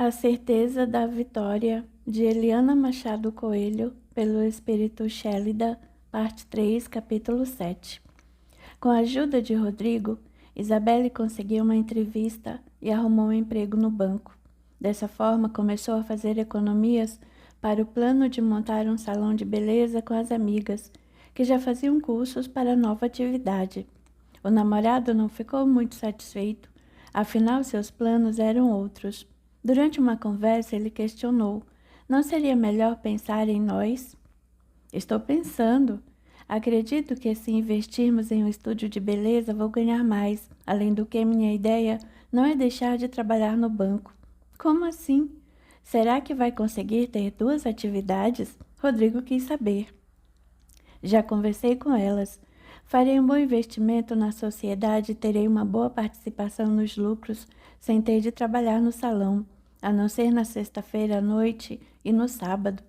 A Certeza da Vitória, de Eliana Machado Coelho, pelo Espírito Chélida, parte 3, capítulo 7. Com a ajuda de Rodrigo, Isabelle conseguiu uma entrevista e arrumou um emprego no banco. Dessa forma, começou a fazer economias para o plano de montar um salão de beleza com as amigas, que já faziam cursos para a nova atividade. O namorado não ficou muito satisfeito, afinal seus planos eram outros. Durante uma conversa, ele questionou: não seria melhor pensar em nós? Estou pensando. Acredito que se investirmos em um estúdio de beleza, vou ganhar mais. Além do que, minha ideia não é deixar de trabalhar no banco. Como assim? Será que vai conseguir ter duas atividades? Rodrigo quis saber. Já conversei com elas. Farei um bom investimento na sociedade e terei uma boa participação nos lucros, sem ter de trabalhar no salão, a não ser na sexta-feira à noite e no sábado.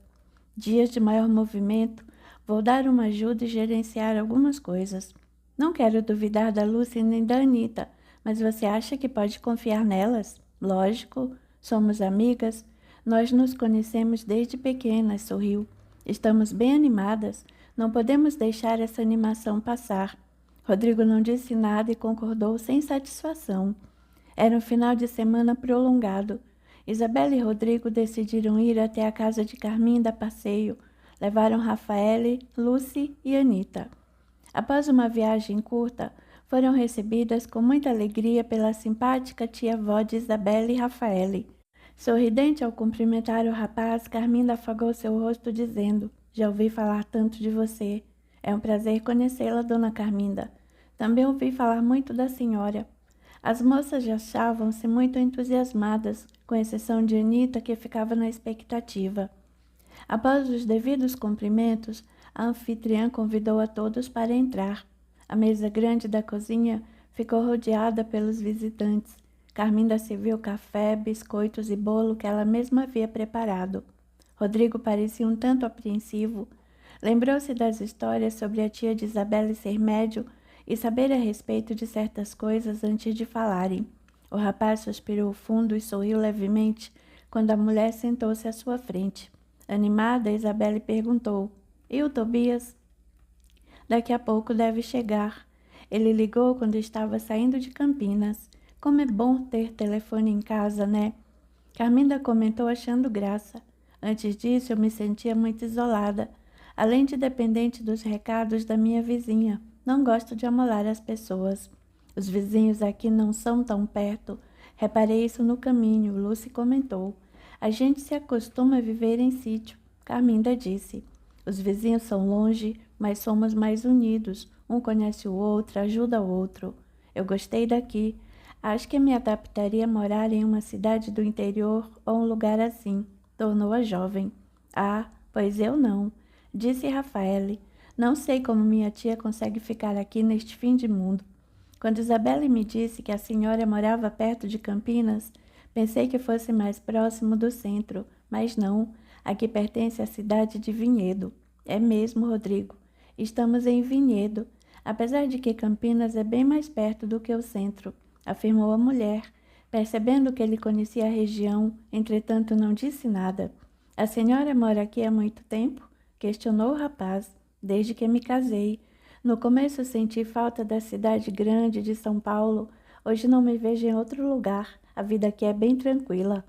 Dias de maior movimento, vou dar uma ajuda e gerenciar algumas coisas. Não quero duvidar da Lúcia nem da Anita, mas você acha que pode confiar nelas? Lógico, somos amigas. Nós nos conhecemos desde pequenas, sorriu. Estamos bem animadas. Não podemos deixar essa animação passar. Rodrigo não disse nada e concordou sem satisfação. Era um final de semana prolongado. Isabelle e Rodrigo decidiram ir até a casa de Carminda a passeio. Levaram Rafaele, Lucy e Anita. Após uma viagem curta, foram recebidas com muita alegria pela simpática tia-avó de Isabelle e Rafaele. Sorridente ao cumprimentar o rapaz, Carminda afagou seu rosto dizendo: já ouvi falar tanto de você. É um prazer conhecê-la, dona Carminda. Também ouvi falar muito da senhora. As moças já achavam-se muito entusiasmadas, com exceção de Anita, que ficava na expectativa. Após os devidos cumprimentos, a anfitriã convidou a todos para entrar. A mesa grande da cozinha ficou rodeada pelos visitantes. Carminda serviu café, biscoitos e bolo que ela mesma havia preparado. Rodrigo parecia um tanto apreensivo. Lembrou-se das histórias sobre a tia de Isabelle ser médium e saber a respeito de certas coisas antes de falarem. O rapaz suspirou fundo e sorriu levemente quando a mulher sentou-se à sua frente. Animada, Isabelle perguntou: e o Tobias? Daqui a pouco deve chegar. Ele ligou quando estava saindo de Campinas. Como é bom ter telefone em casa, né? Carminda comentou achando graça. Antes disso, eu me sentia muito isolada, além de dependente dos recados da minha vizinha. Não gosto de amolar as pessoas. Os vizinhos aqui não são tão perto. Reparei isso no caminho, Lucy comentou. A gente se acostuma a viver em sítio, Carminda disse. Os vizinhos são longe, mas somos mais unidos. Um conhece o outro, ajuda o outro. Eu gostei daqui. Acho que me adaptaria a morar em uma cidade do interior ou um lugar assim, tornou a jovem. Ah, pois eu não, disse Rafaele. Não sei como minha tia consegue ficar aqui neste fim de mundo. Quando Isabelle me disse que a senhora morava perto de Campinas, pensei que fosse mais próximo do centro, mas não, aqui pertence à cidade de Vinhedo. É mesmo, Rodrigo. Estamos em Vinhedo, apesar de que Campinas é bem mais perto do que o centro, afirmou a mulher, percebendo que ele conhecia a região, entretanto não disse nada. A senhora mora aqui há muito tempo? Questionou o rapaz. Desde que me casei. No começo senti falta da cidade grande de São Paulo. Hoje não me vejo em outro lugar. A vida aqui é bem tranquila.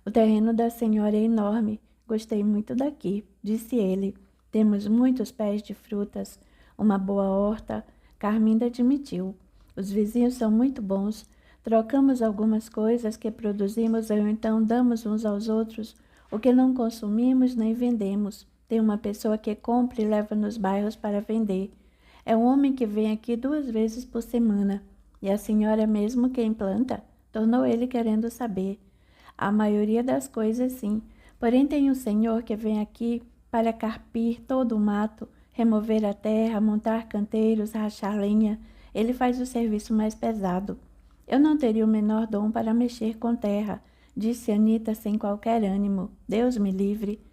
O terreno da senhora é enorme. Gostei muito daqui, disse ele. Temos muitos pés de frutas, uma boa horta. Carminda admitiu. Os vizinhos são muito bons. Trocamos algumas coisas que produzimos ou então damos uns aos outros o que não consumimos nem vendemos. Tem uma pessoa que compra e leva nos bairros para vender. É um homem que vem aqui 2 vezes por semana. E a senhora é mesmo quem planta? Tornou ele querendo saber. A maioria das coisas sim. Porém tem um senhor que vem aqui para carpir todo o mato, remover a terra, montar canteiros, rachar lenha. Ele faz o serviço mais pesado. Eu não teria o menor dom para mexer com terra, disse Anita sem qualquer ânimo. Deus me livre.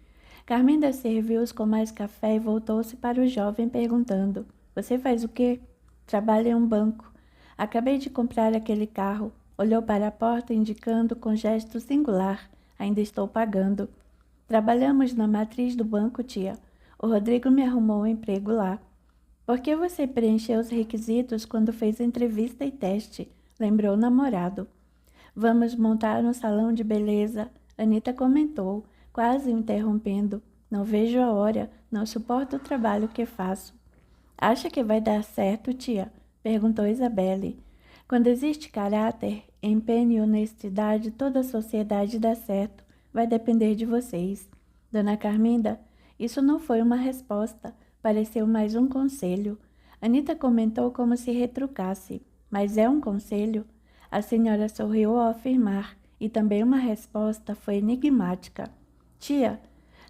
Carminda serviu-os com mais café e voltou-se para o jovem perguntando: você faz o quê? Trabalho em um banco. Acabei de comprar aquele carro. Olhou para a porta, indicando com gesto singular: ainda estou pagando. Trabalhamos na matriz do banco, tia. O Rodrigo me arrumou um emprego lá. Por que você preencheu os requisitos quando fez entrevista e teste? Lembrou o namorado. Vamos montar um salão de beleza, Anita comentou, quase o interrompendo. Não vejo a hora, não suporto o trabalho que faço. Acha que vai dar certo, tia? Perguntou Isabelle. Quando existe caráter, empenho e honestidade, toda a sociedade dá certo. Vai depender de vocês. Dona Carminda, isso não foi uma resposta, pareceu mais um conselho. Anita comentou como se retrucasse. Mas é um conselho? A senhora sorriu ao afirmar, e também uma resposta foi enigmática. Tia,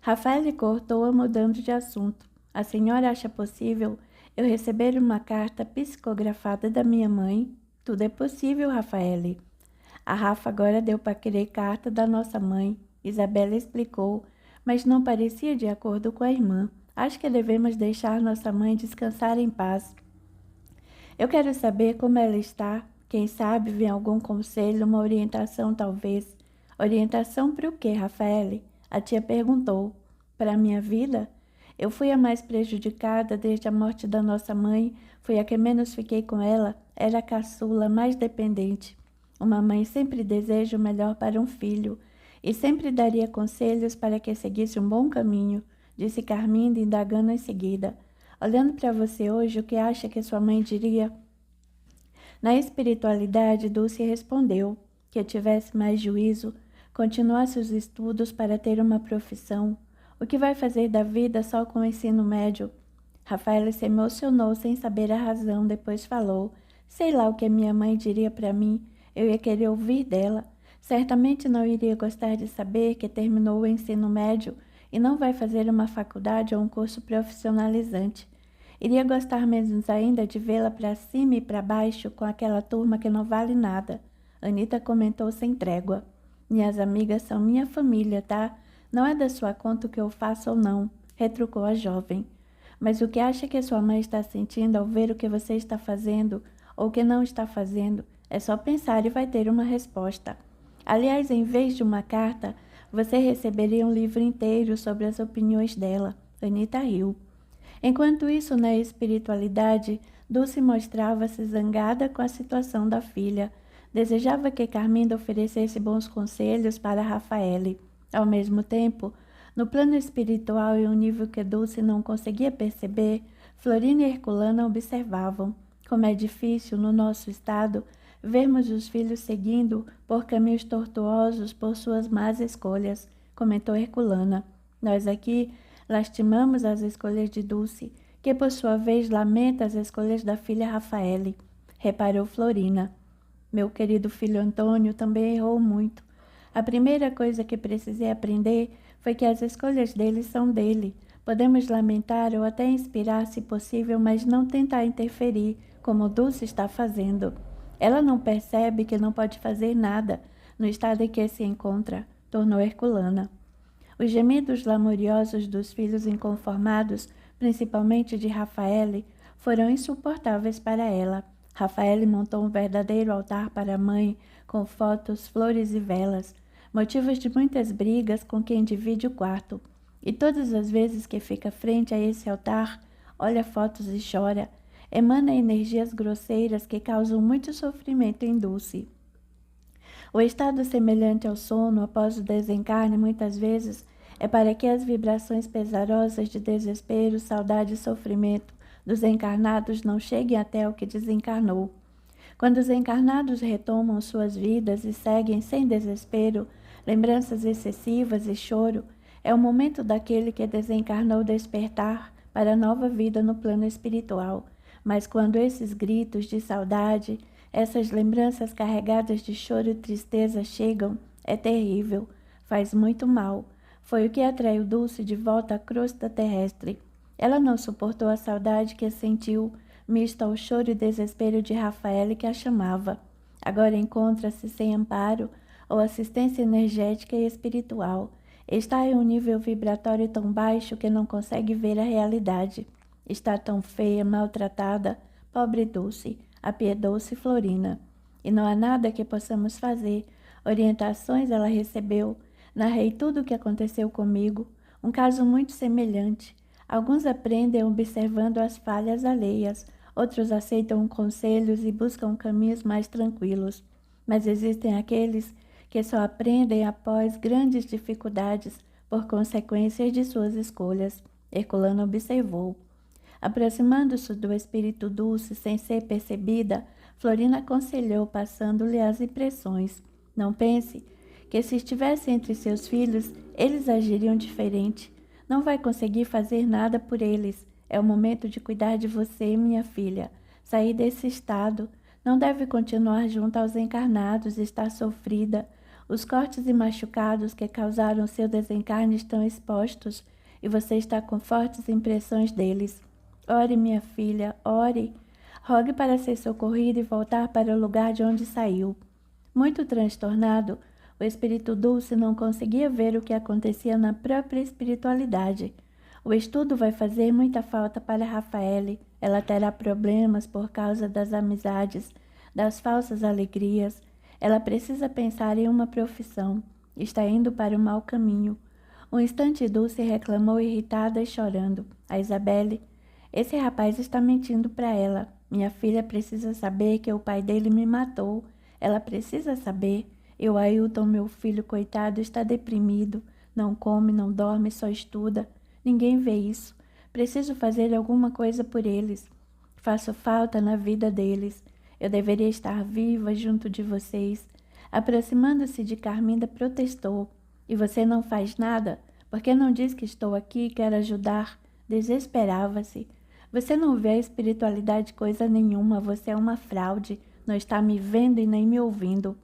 Rafael cortou-a mudando de assunto. A senhora acha possível eu receber uma carta psicografada da minha mãe? Tudo é possível, Rafael. A Rafa agora deu para querer carta da nossa mãe. Isabela explicou, mas não parecia de acordo com a irmã. Acho que devemos deixar nossa mãe descansar em paz. Eu quero saber como ela está. Quem sabe vem algum conselho, uma orientação talvez. Orientação para o quê, Rafael? A tia perguntou. Para a minha vida? Eu fui a mais prejudicada desde a morte da nossa mãe. Fui a que menos fiquei com ela. Era a caçula, mais dependente. Uma mãe sempre deseja o melhor para um filho e sempre daria conselhos para que seguisse um bom caminho, disse Carminda, indagando em seguida. Olhando para você hoje, o que acha que sua mãe diria? Na espiritualidade, Dulce respondeu que tivesse mais juízo, continuasse os estudos para ter uma profissão. O que vai fazer da vida só com o ensino médio? Rafaela se emocionou sem saber a razão, depois falou. Sei lá o que minha mãe diria para mim. Eu ia querer ouvir dela. Certamente não iria gostar de saber que terminou o ensino médio e não vai fazer uma faculdade ou um curso profissionalizante. Iria gostar menos ainda de vê-la para cima e para baixo com aquela turma que não vale nada. Anita comentou sem trégua. Minhas amigas são minha família, tá? Não é da sua conta o que eu faço ou não, retrucou a jovem. Mas o que acha que sua mãe está sentindo ao ver o que você está fazendo ou o que não está fazendo? É só pensar e vai ter uma resposta. Aliás, em vez de uma carta, você receberia um livro inteiro sobre as opiniões dela. Anita riu. Enquanto isso, na espiritualidade, Dulce mostrava-se zangada com a situação da filha. Desejava que Carminda oferecesse bons conselhos para Rafaele. Ao mesmo tempo, no plano espiritual e um nível que Dulce não conseguia perceber, Florina e Herculana observavam. Como é difícil, no nosso estado, vermos os filhos seguindo por caminhos tortuosos por suas más escolhas, comentou Herculana. Nós aqui lastimamos as escolhas de Dulce, que por sua vez lamenta as escolhas da filha Rafaele, reparou Florina. Meu querido filho Antônio também errou muito. A primeira coisa que precisei aprender foi que as escolhas dele são dele. Podemos lamentar ou até inspirar se possível, mas não tentar interferir, como Dulce está fazendo. Ela não percebe que não pode fazer nada no estado em que se encontra, tornou Herculana. Os gemidos lamuriosos dos filhos inconformados, principalmente de Rafaele, foram insuportáveis para ela. Rafaele montou um verdadeiro altar para a mãe, com fotos, flores e velas, motivos de muitas brigas com quem divide o quarto. E todas as vezes que fica frente a esse altar, olha fotos e chora, emana energias grosseiras que causam muito sofrimento em Dulce. O estado semelhante ao sono após o desencarne, muitas vezes, é para que as vibrações pesarosas de desespero, saudade e sofrimento dos encarnados não cheguem até o que desencarnou. Quando os encarnados retomam suas vidas e seguem sem desespero, lembranças excessivas e choro, é o momento daquele que desencarnou despertar para a nova vida no plano espiritual. Mas quando esses gritos de saudade, essas lembranças carregadas de choro e tristeza chegam, é terrível, faz muito mal. Foi o que atraiu Dulce de volta à crosta terrestre. Ela não suportou a saudade que sentiu, mista ao choro e desespero de Rafaele que a chamava. Agora encontra-se sem amparo ou assistência energética e espiritual. Está em um nível vibratório tão baixo que não consegue ver a realidade. Está tão feia, maltratada, pobre Dulce, apiedou-se Florina. e não há nada que possamos fazer. Orientações ela recebeu. Narrei tudo o que aconteceu comigo, um caso muito semelhante. Alguns aprendem observando as falhas alheias, outros aceitam conselhos e buscam caminhos mais tranquilos. Mas existem aqueles que só aprendem após grandes dificuldades por consequências de suas escolhas. Herculano observou. Aproximando-se do espírito Dulce sem ser percebida, Florina aconselhou, passando-lhe as impressões. Não pense que se estivesse entre seus filhos, eles agiriam diferente. Não vai conseguir fazer nada por eles. É o momento de cuidar de você, minha filha. Sair desse estado. Não deve continuar junto aos encarnados, está sofrida. Os cortes e machucados que causaram seu desencarne estão expostos e você está com fortes impressões deles. Ore, minha filha, ore. Rogue para ser socorrida e voltar para o lugar de onde saiu. Muito transtornado, o espírito Dulce não conseguia ver o que acontecia na própria espiritualidade. O estudo vai fazer muita falta para Rafaele. Ela terá problemas por causa das amizades, das falsas alegrias. Ela precisa pensar em uma profissão. Está indo para o mau caminho. Um instante Dulce reclamou irritada e chorando. A Isabelle: esse rapaz está mentindo para ela. Minha filha precisa saber que o pai dele me matou. Ela precisa saber. E o Ailton, meu filho coitado, está deprimido. Não come, não dorme, só estuda. Ninguém vê isso. Preciso fazer alguma coisa por eles. Faço falta na vida deles. Eu deveria estar viva junto de vocês. Aproximando-se de Carminda, protestou. E você não faz nada? Por que não diz que estou aqui e quero ajudar? Desesperava-se. Você não vê a espiritualidade coisa nenhuma. Você é uma fraude. Não está me vendo e nem me ouvindo.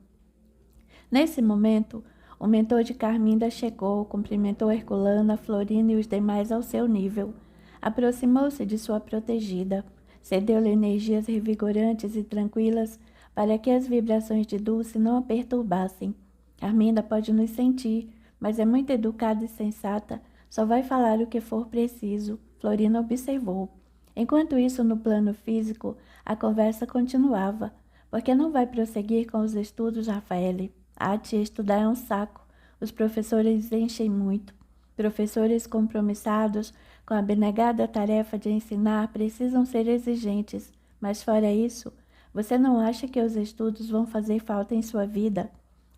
Nesse momento, o mentor de Carminda chegou, cumprimentou Herculano, a Florina e os demais ao seu nível. Aproximou-se de sua protegida. Cedeu-lhe energias revigorantes e tranquilas para que as vibrações de Dulce não a perturbassem. Carminda pode nos sentir, mas é muito educada e sensata. Só vai falar o que for preciso, Florina observou. Enquanto isso, no plano físico, a conversa continuava. Por que não vai prosseguir com os estudos, Rafaele? Ah, tia, estudar é um saco. Os professores enchem muito. Professores compromissados com a abnegada tarefa de ensinar precisam ser exigentes. Mas fora isso, você não acha que os estudos vão fazer falta em sua vida?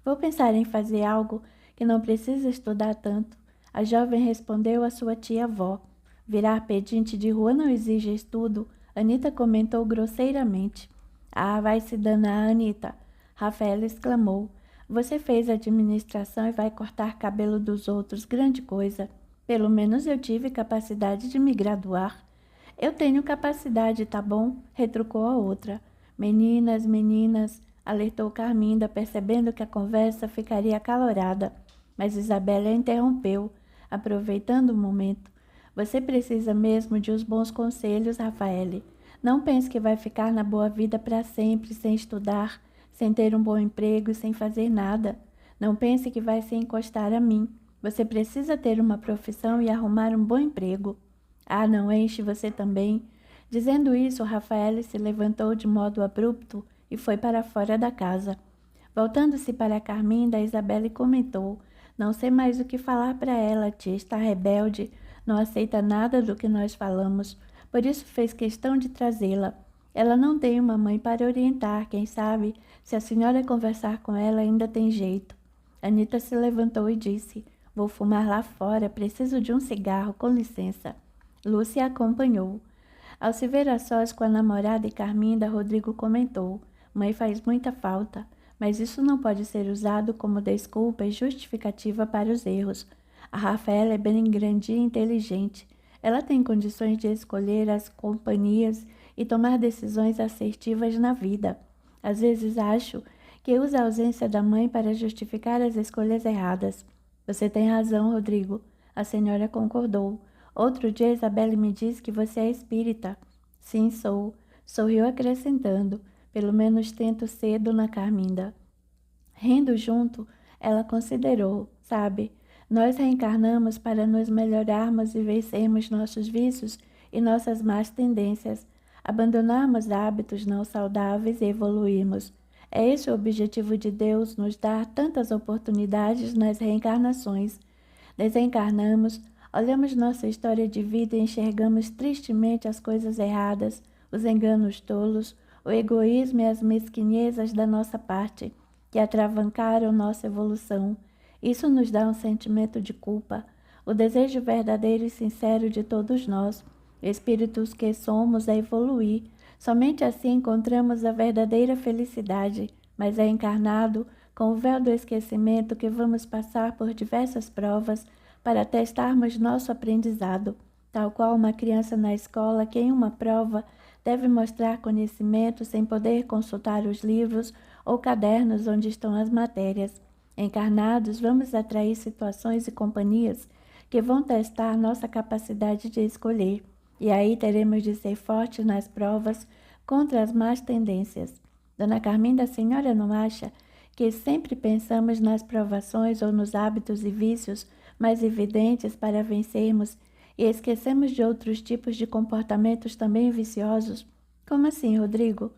Vou pensar em fazer algo que não precisa estudar tanto. A jovem respondeu à sua tia-avó. Virar pedinte de rua não exige estudo, Anita comentou grosseiramente. Ah, vai se danar, Anita, Rafaela exclamou. Você fez administração e vai cortar cabelo dos outros, grande coisa. Pelo menos eu tive capacidade de me graduar. Eu tenho capacidade, tá bom? Retrucou a outra. Meninas, meninas, alertou Carminda, percebendo que a conversa ficaria acalorada. Mas Isabela interrompeu, aproveitando o momento. Você precisa mesmo de uns bons conselhos, Rafaele. Não pense que vai ficar na boa vida para sempre, sem estudar, sem ter um bom emprego e sem fazer nada. Não pense que vai se encostar a mim. Você precisa ter uma profissão e arrumar um bom emprego. Ah, não enche você também? Dizendo isso, Rafaele se levantou de modo abrupto e foi para fora da casa. Voltando-se para Carminda, Isabelle comentou. Não sei mais o que falar para ela, tia, está rebelde, não aceita nada do que nós falamos, por isso fez questão de trazê-la. Ela não tem uma mãe para orientar, quem sabe, se a senhora conversar com ela ainda tem jeito. Anita se levantou e disse, vou fumar lá fora, preciso de um cigarro, com licença. Lúcia a acompanhou. Ao se ver a sós com a namorada e Carminda, Rodrigo comentou, mãe faz muita falta, mas isso não pode ser usado como desculpa e justificativa para os erros. A Rafaela é bem grande e inteligente. Ela tem condições de escolher as companhias e tomar decisões assertivas na vida. Às vezes acho que usa a ausência da mãe para justificar as escolhas erradas. Você tem razão, Rodrigo. A senhora concordou. Outro dia Isabelle me disse que você é espírita. Sim, sou. Sorriu acrescentando. Pelo menos tento ser, dona Carminda. Rindo junto, ela considerou, sabe, nós reencarnamos para nos melhorarmos e vencermos nossos vícios e nossas más tendências, abandonarmos hábitos não saudáveis e evoluirmos. É esse o objetivo de Deus, nos dar tantas oportunidades nas reencarnações. Desencarnamos, olhamos nossa história de vida e enxergamos tristemente as coisas erradas, os enganos tolos, o egoísmo e as mesquinhezas da nossa parte, que atravancaram nossa evolução. Isso nos dá um sentimento de culpa. O desejo verdadeiro e sincero de todos nós, espíritos que somos, é evoluir. Somente assim encontramos a verdadeira felicidade, mas é encarnado, com o véu do esquecimento, que vamos passar por diversas provas para testarmos nosso aprendizado, tal qual uma criança na escola que em uma prova deve mostrar conhecimento sem poder consultar os livros ou cadernos onde estão as matérias. Encarnados, vamos atrair situações e companhias que vão testar nossa capacidade de escolher, e aí teremos de ser fortes nas provas contra as más tendências. Dona Carminda, a senhora não acha que sempre pensamos nas provações ou nos hábitos e vícios mais evidentes para vencermos e esquecemos de outros tipos de comportamentos também viciosos? Como assim, Rodrigo?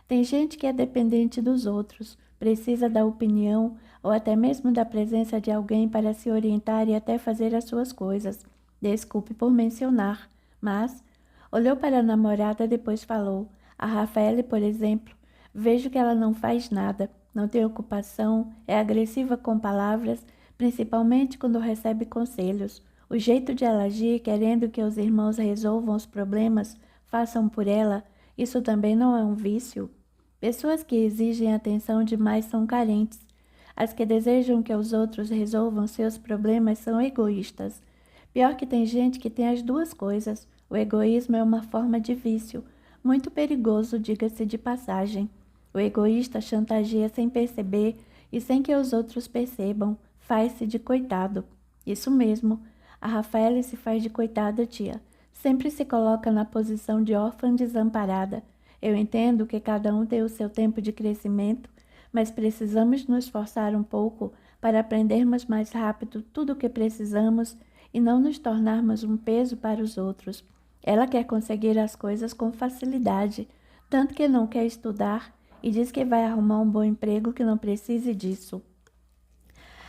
Tem gente que é dependente dos outros, precisa da opinião ou até mesmo da presença de alguém para se orientar e até fazer as suas coisas. Desculpe por mencionar, mas olhou para a namorada, depois falou. A Rafaele, por exemplo, vejo que ela não faz nada, não tem ocupação, é agressiva com palavras, principalmente quando recebe conselhos. O jeito de ela agir, querendo que os irmãos resolvam os problemas, façam por ela, isso também não é um vício? Pessoas que exigem atenção demais são carentes. As que desejam que os outros resolvam seus problemas são egoístas. Pior que tem gente que tem as duas coisas. O egoísmo é uma forma de vício, muito perigoso, diga-se de passagem. O egoísta chantageia sem perceber e sem que os outros percebam, faz-se de coitado. Isso mesmo, a Rafaela se faz de coitada, tia. Sempre se coloca na posição de órfã desamparada. Eu entendo que cada um tem o seu tempo de crescimento, mas precisamos nos esforçar um pouco para aprendermos mais rápido tudo o que precisamos e não nos tornarmos um peso para os outros. Ela quer conseguir as coisas com facilidade, tanto que não quer estudar e diz que vai arrumar um bom emprego que não precise disso.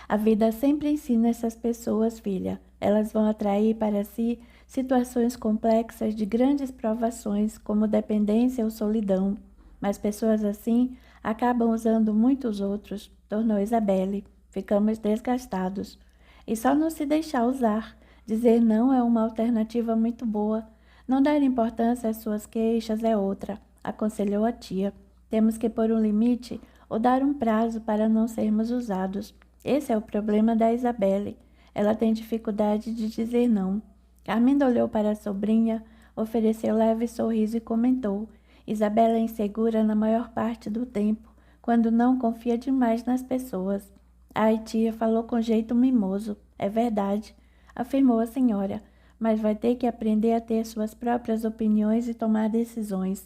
A vida sempre ensina essas pessoas, filha. Elas vão atrair para si situações complexas de grandes provações, como dependência ou solidão. Mas pessoas assim acabam usando muitos outros, tornou Isabelle. Ficamos desgastados. E só não se deixar usar. Dizer não é uma alternativa muito boa. Não dar importância às suas queixas é outra, aconselhou a tia. Temos que pôr um limite ou dar um prazo para não sermos usados. Esse é o problema da Isabelle. Ela tem dificuldade de dizer não. Carminda olhou para a sobrinha, ofereceu leve sorriso e comentou. Isabela é insegura na maior parte do tempo, quando não confia demais nas pessoas. Ai, tia, falou com jeito mimoso. É verdade, afirmou a senhora, mas vai ter que aprender a ter suas próprias opiniões e tomar decisões.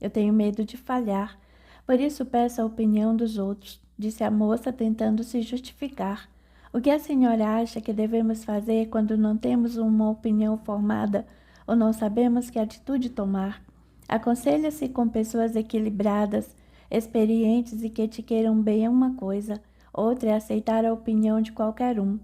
Eu tenho medo de falhar, por isso peço a opinião dos outros, disse a moça tentando se justificar. O que a senhora acha que devemos fazer quando não temos uma opinião formada ou não sabemos que atitude tomar? Aconselha-se com pessoas equilibradas, experientes e que te queiram bem é uma coisa, outra é aceitar a opinião de qualquer um.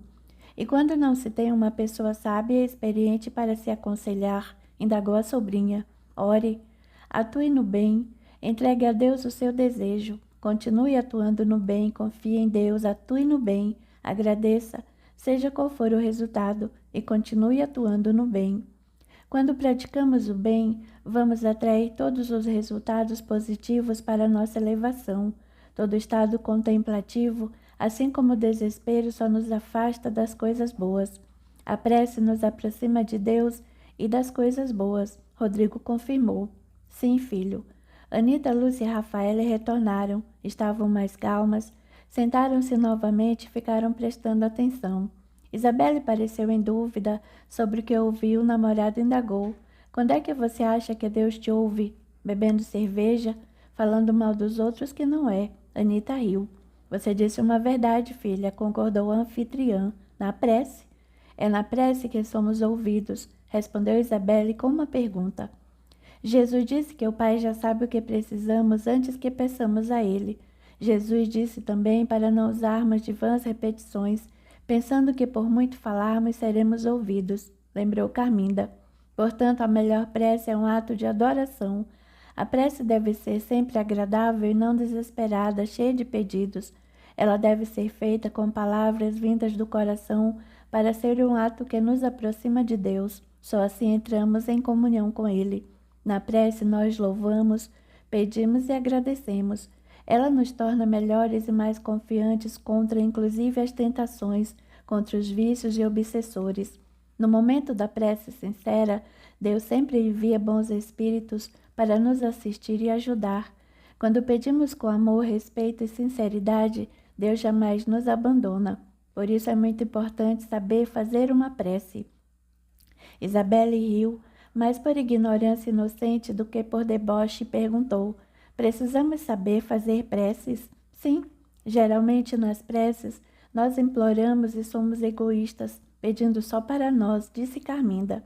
E quando não se tem uma pessoa sábia e experiente para se aconselhar, indagou a sobrinha, ore, atue no bem, entregue a Deus o seu desejo, continue atuando no bem, confie em Deus, atue no bem, agradeça, seja qual for o resultado, e continue atuando no bem. Quando praticamos o bem, vamos atrair todos os resultados positivos para a nossa elevação. Todo estado contemplativo, assim como o desespero, só nos afasta das coisas boas. A prece nos aproxima de Deus e das coisas boas, Rodrigo confirmou. Sim, filho. Anita, Lúcia e Rafaela retornaram, estavam mais calmas, sentaram-se novamente e ficaram prestando atenção. Isabelle pareceu em dúvida sobre o que ouviu. O namorado indagou. Quando é que você acha que Deus te ouve? Bebendo cerveja? Falando mal dos outros que não é. Anita riu. Você disse uma verdade, filha, concordou a anfitriã. Na prece? É na prece que somos ouvidos, respondeu Isabelle com uma pergunta. Jesus disse que o Pai já sabe o que precisamos antes que peçamos a Ele. Jesus disse também para não usarmos de vãs repetições, pensando que por muito falarmos seremos ouvidos, lembrou Carminda. Portanto, a melhor prece é um ato de adoração. A prece deve ser sempre agradável e não desesperada, cheia de pedidos. Ela deve ser feita com palavras vindas do coração para ser um ato que nos aproxima de Deus. Só assim entramos em comunhão com Ele. Na prece nós louvamos, pedimos e agradecemos. Ela nos torna melhores e mais confiantes contra inclusive as tentações, contra os vícios e obsessores. No momento da prece sincera, Deus sempre envia bons espíritos para nos assistir e ajudar. Quando pedimos com amor, respeito e sinceridade, Deus jamais nos abandona. Por isso é muito importante saber fazer uma prece. Isabelle riu, mais por ignorância inocente do que por deboche, e perguntou: precisamos saber fazer preces? Sim, geralmente nas preces nós imploramos e somos egoístas, pedindo só para nós, disse Carminda.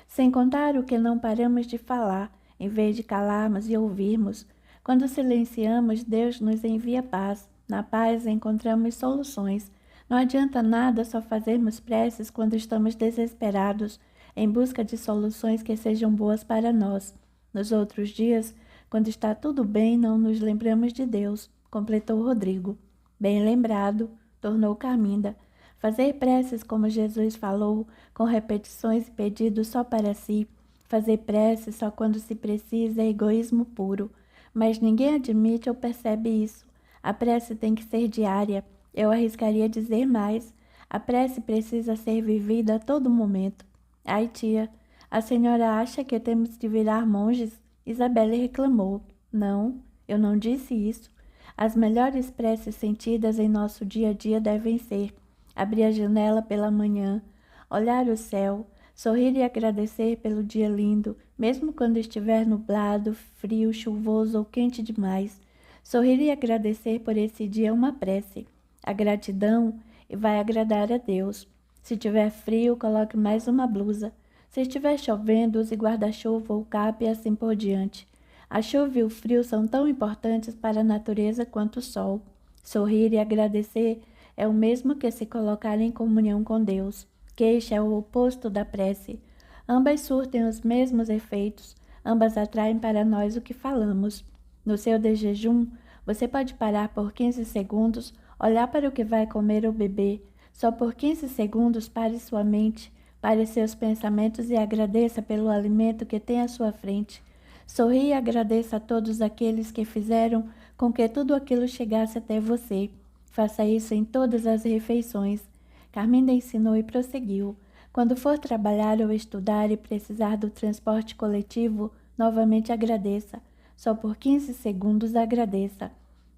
Sem contar o que não paramos de falar, em vez de calarmos e ouvirmos. Quando silenciamos, Deus nos envia paz. Na paz encontramos soluções. Não adianta nada só fazermos preces quando estamos desesperados, em busca de soluções que sejam boas para nós. Nos outros dias, quando está tudo bem, não nos lembramos de Deus, completou Rodrigo. Bem lembrado, tornou Carminda. Fazer preces como Jesus falou, com repetições e pedidos só para si. Fazer preces só quando se precisa é egoísmo puro. Mas ninguém admite ou percebe isso. A prece tem que ser diária. Eu arriscaria dizer mais. A prece precisa ser vivida a todo momento. Ai, tia, a senhora acha que temos de virar monges? Isabelle reclamou. Não, eu não disse isso. As melhores preces sentidas em nosso dia a dia devem ser: abrir a janela pela manhã, olhar o céu, sorrir e agradecer pelo dia lindo, mesmo quando estiver nublado, frio, chuvoso ou quente demais. Sorrir e agradecer por esse dia é uma prece. A gratidão vai agradar a Deus. Se tiver frio, coloque mais uma blusa. Se estiver chovendo, use guarda-chuva ou capa e assim por diante. A chuva e o frio são tão importantes para a natureza quanto o sol. Sorrir e agradecer é o mesmo que se colocar em comunhão com Deus. Queixa é o oposto da prece. Ambas surtem os mesmos efeitos, ambas atraem para nós o que falamos. No seu de jejum, você pode parar por 15 segundos, olhar para o que vai comer ou beber. Só por 15 segundos pare sua mente, pare seus pensamentos e agradeça pelo alimento que tem à sua frente. Sorria e agradeça a todos aqueles que fizeram com que tudo aquilo chegasse até você. Faça isso em todas as refeições. Carminda ensinou e prosseguiu. Quando for trabalhar ou estudar e precisar do transporte coletivo, novamente agradeça. Só por 15 segundos agradeça.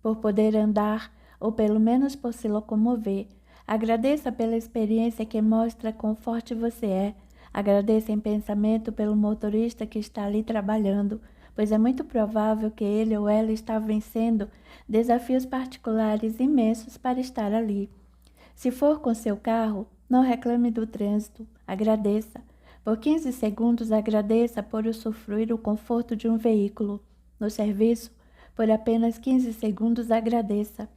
Por poder andar, ou pelo menos por se locomover. Agradeça pela experiência que mostra quão forte você é. Agradeça em pensamento pelo motorista que está ali trabalhando, pois é muito provável que ele ou ela está vencendo desafios particulares imensos para estar ali. Se for com seu carro, não reclame do trânsito, agradeça. Por 15 segundos agradeça por usufruir o conforto de um veículo. No serviço, por apenas 15 segundos agradeça.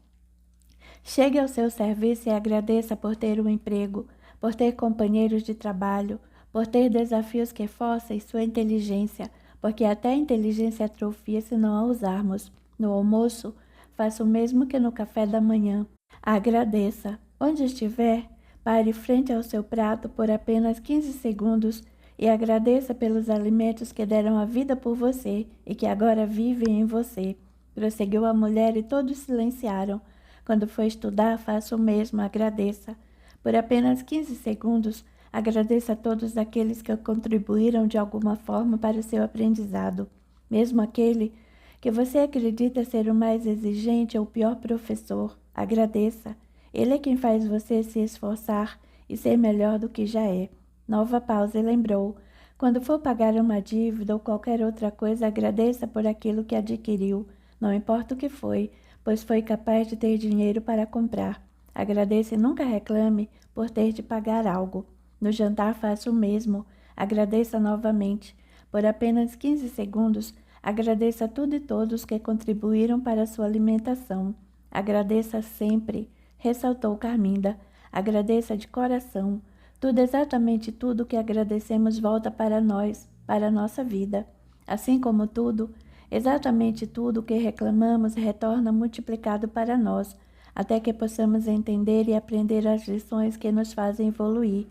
Chegue ao seu serviço e agradeça por ter um emprego, por ter companheiros de trabalho, por ter desafios que forcem sua inteligência, porque até a inteligência atrofia se não a usarmos. No almoço, faça o mesmo que no café da manhã. Agradeça. Onde estiver, pare frente ao seu prato por apenas 15 segundos e agradeça pelos alimentos que deram a vida por você e que agora vivem em você. Prosseguiu a mulher e todos silenciaram. Quando for estudar, faça o mesmo, agradeça. Por apenas 15 segundos, agradeça a todos aqueles que contribuíram de alguma forma para o seu aprendizado, mesmo aquele que você acredita ser o mais exigente ou o pior professor. Agradeça. Ele é quem faz você se esforçar e ser melhor do que já é. Nova pausa e lembrou. Quando for pagar uma dívida ou qualquer outra coisa, agradeça por aquilo que adquiriu, não importa o que foi, pois foi capaz de ter dinheiro para comprar. Agradeça e nunca reclame por ter de pagar algo. No jantar faça o mesmo. Agradeça novamente. Por apenas 15 segundos, agradeça a tudo e todos que contribuíram para a sua alimentação. Agradeça sempre, ressaltou Carminda. Agradeça de coração. Tudo, exatamente tudo que agradecemos volta para nós, para a nossa vida. Assim como tudo, exatamente tudo que reclamamos retorna multiplicado para nós, até que possamos entender e aprender as lições que nos fazem evoluir.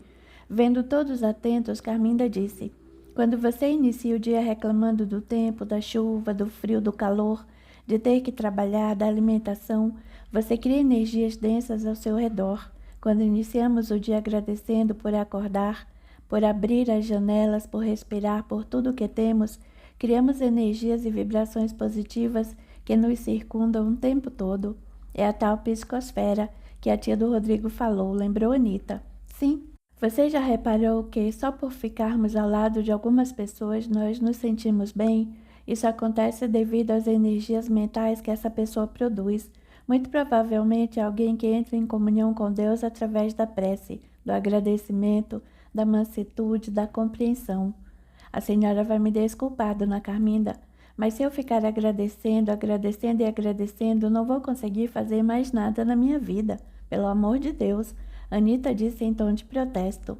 Vendo todos atentos, Carminda disse: quando você inicia o dia reclamando do tempo, da chuva, do frio, do calor, de ter que trabalhar, da alimentação, você cria energias densas ao seu redor. Quando iniciamos o dia agradecendo por acordar, por abrir as janelas, por respirar, por tudo que temos, criamos energias e vibrações positivas que nos circundam o tempo todo. É a tal psicosfera que a tia do Rodrigo falou, lembrou Anita. Sim. Você já reparou que só por ficarmos ao lado de algumas pessoas nós nos sentimos bem? Isso acontece devido às energias mentais que essa pessoa produz. Muito provavelmente alguém que entra em comunhão com Deus através da prece, do agradecimento, da mansitude, da compreensão. A senhora vai me desculpar, dona Carminda, mas se eu ficar agradecendo, agradecendo e agradecendo, não vou conseguir fazer mais nada na minha vida. Pelo amor de Deus, Anita disse em tom de protesto.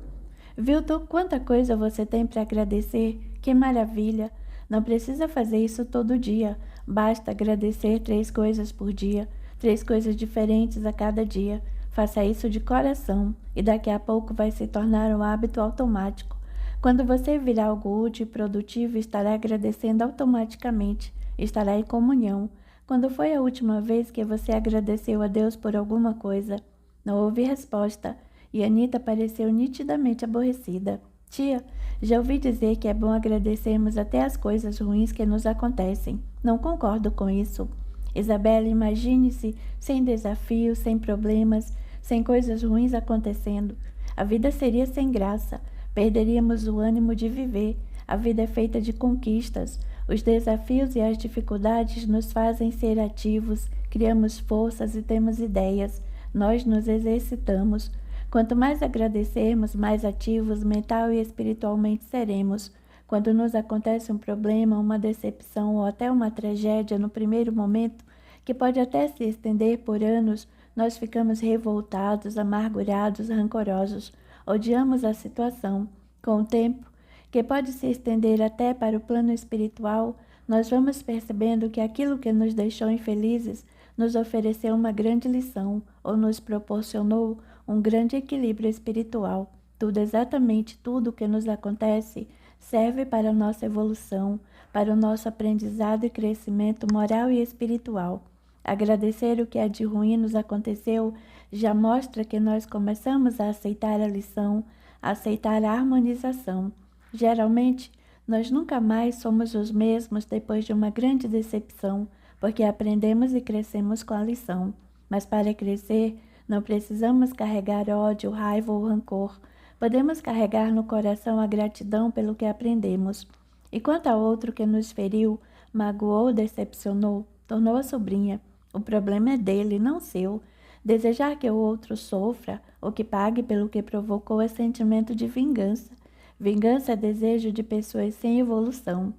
Viu tu quanta coisa você tem para agradecer? Que maravilha! Não precisa fazer isso todo dia. Basta agradecer 3 coisas por dia, 3 coisas diferentes a cada dia. Faça isso de coração e daqui a pouco vai se tornar um hábito automático. Quando você virar algo útil e produtivo, estará agradecendo automaticamente, estará em comunhão. Quando foi a última vez que você agradeceu a Deus por alguma coisa? Não houve resposta, e Anita pareceu nitidamente aborrecida. Tia, já ouvi dizer que é bom agradecermos até as coisas ruins que nos acontecem. Não concordo com isso. Isabela, imagine-se sem desafios, sem problemas, sem coisas ruins acontecendo. A vida seria sem graça. Perderíamos o ânimo de viver. A vida é feita de conquistas. Os desafios e as dificuldades nos fazem ser ativos, criamos forças e temos ideias. Nós nos exercitamos. Quanto mais agradecermos, mais ativos mental e espiritualmente seremos. Quando nos acontece um problema, uma decepção ou até uma tragédia no primeiro momento, que pode até se estender por anos, nós ficamos revoltados, amargurados, rancorosos. Odiamos a situação. Com o tempo, que pode se estender até para o plano espiritual, nós vamos percebendo que aquilo que nos deixou infelizes nos ofereceu uma grande lição ou nos proporcionou um grande equilíbrio espiritual. Tudo, exatamente tudo o que nos acontece, serve para a nossa evolução, para o nosso aprendizado e crescimento moral e espiritual. Agradecer o que de ruim nos aconteceu já mostra que nós começamos a aceitar a lição, a aceitar a harmonização. Geralmente, nós nunca mais somos os mesmos depois de uma grande decepção, porque aprendemos e crescemos com a lição. Mas para crescer, não precisamos carregar ódio, raiva ou rancor. Podemos carregar no coração a gratidão pelo que aprendemos. E quanto ao outro que nos feriu, magoou, decepcionou, tornou a sobrinha, o problema é dele, não seu. Desejar que o outro sofra ou que pague pelo que provocou é sentimento de vingança. Vingança é desejo de pessoas sem evolução.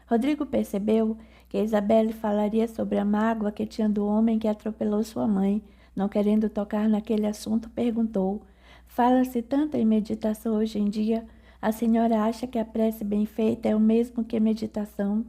Rodrigo percebeu que Isabelle falaria sobre a mágoa que tinha do homem que atropelou sua mãe. Não querendo tocar naquele assunto, perguntou: fala-se tanto em meditação hoje em dia, a senhora acha que a prece bem feita é o mesmo que meditação?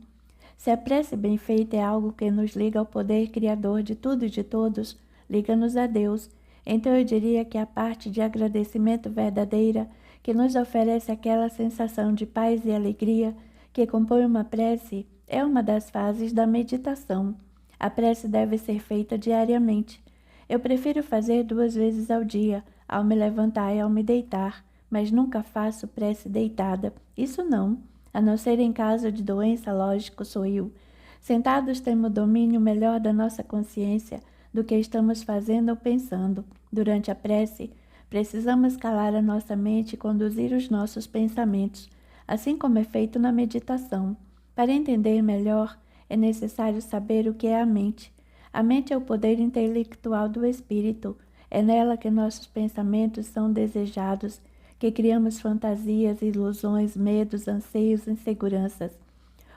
Se a prece bem feita é algo que nos liga ao poder criador de tudo e de todos, liga-nos a Deus. Então eu diria que a parte de agradecimento verdadeira, que nos oferece aquela sensação de paz e alegria que compõe uma prece, é uma das fases da meditação. A prece deve ser feita diariamente. Eu prefiro fazer 2 vezes ao dia, ao me levantar e ao me deitar, mas nunca faço prece deitada. Isso não, a não ser em caso de doença, lógico, sou eu. Sentados temos domínio melhor da nossa consciência do que estamos fazendo ou pensando. Durante a prece, precisamos calar a nossa mente e conduzir os nossos pensamentos, assim como é feito na meditação. Para entender melhor, é necessário saber o que é a mente. A mente é o poder intelectual do espírito. É nela que nossos pensamentos são desejados, que criamos fantasias, ilusões, medos, anseios, inseguranças.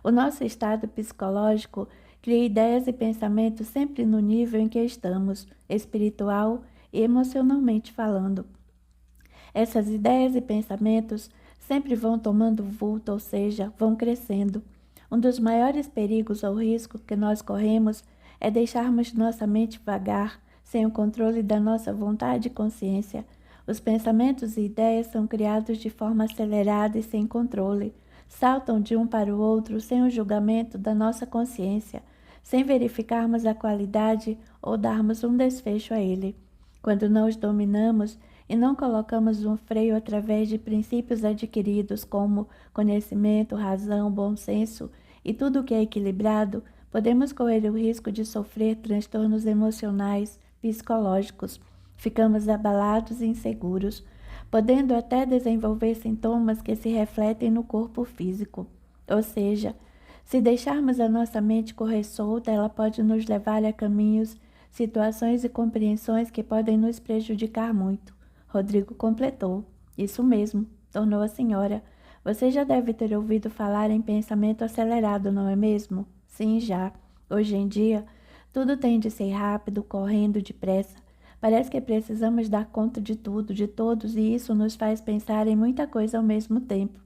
O nosso estado psicológico, cria ideias e pensamentos sempre no nível em que estamos, espiritual e emocionalmente falando. Essas ideias e pensamentos sempre vão tomando vulto, ou seja, vão crescendo. Um dos maiores perigos ou riscos que nós corremos é deixarmos nossa mente vagar, sem o controle da nossa vontade e consciência. Os pensamentos e ideias são criados de forma acelerada e sem controle. Saltam de um para o outro sem o julgamento da nossa consciência, sem verificarmos a qualidade ou darmos um desfecho a ele. Quando não os dominamos e não colocamos um freio através de princípios adquiridos como conhecimento, razão, bom senso e tudo o que é equilibrado, podemos correr o risco de sofrer transtornos emocionais, psicológicos. Ficamos abalados e inseguros, podendo até desenvolver sintomas que se refletem no corpo físico. Ou seja, se deixarmos a nossa mente correr solta, ela pode nos levar a caminhos, situações e compreensões que podem nos prejudicar muito. Rodrigo completou. Isso mesmo, tornou a senhora. Você já deve ter ouvido falar em pensamento acelerado, não é mesmo? Sim, já. Hoje em dia, tudo tem de ser rápido, correndo depressa. Parece que precisamos dar conta de tudo, de todos, e isso nos faz pensar em muita coisa ao mesmo tempo.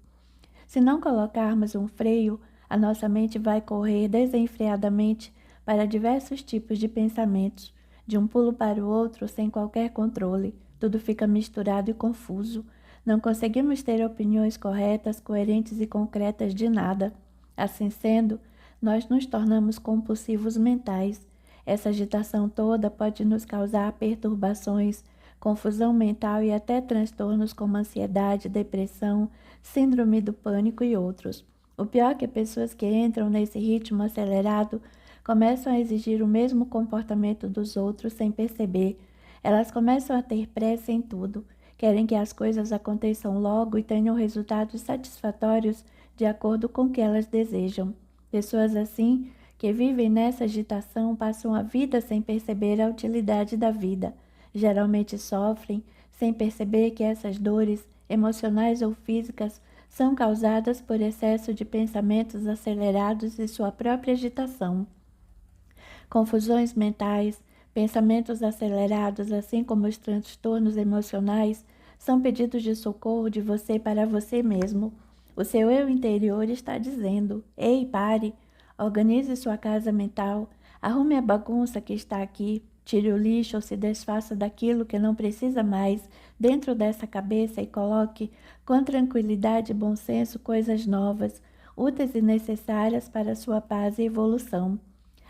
Se não colocarmos um freio, a nossa mente vai correr desenfreadamente para diversos tipos de pensamentos, de um pulo para o outro sem qualquer controle. Tudo fica misturado e confuso. Não conseguimos ter opiniões corretas, coerentes e concretas de nada. Assim sendo, nós nos tornamos compulsivos mentais. Essa agitação toda pode nos causar perturbações, confusão mental e até transtornos como ansiedade, depressão, síndrome do pânico e outros. O pior é que pessoas que entram nesse ritmo acelerado começam a exigir o mesmo comportamento dos outros sem perceber. Elas começam a ter pressa em tudo, querem que as coisas aconteçam logo e tenham resultados satisfatórios de acordo com o que elas desejam. Pessoas assim, que vivem nessa agitação, passam a vida sem perceber a utilidade da vida. Geralmente sofrem sem perceber que essas dores, emocionais ou físicas, são causadas por excesso de pensamentos acelerados e sua própria agitação. Confusões mentais, pensamentos acelerados, assim como os transtornos emocionais, são pedidos de socorro de você para você mesmo. O seu eu interior está dizendo: ei, pare, organize sua casa mental, arrume a bagunça que está aqui, tire o lixo ou se desfaça daquilo que não precisa mais dentro dessa cabeça e coloque com tranquilidade e bom senso coisas novas, úteis e necessárias para sua paz e evolução.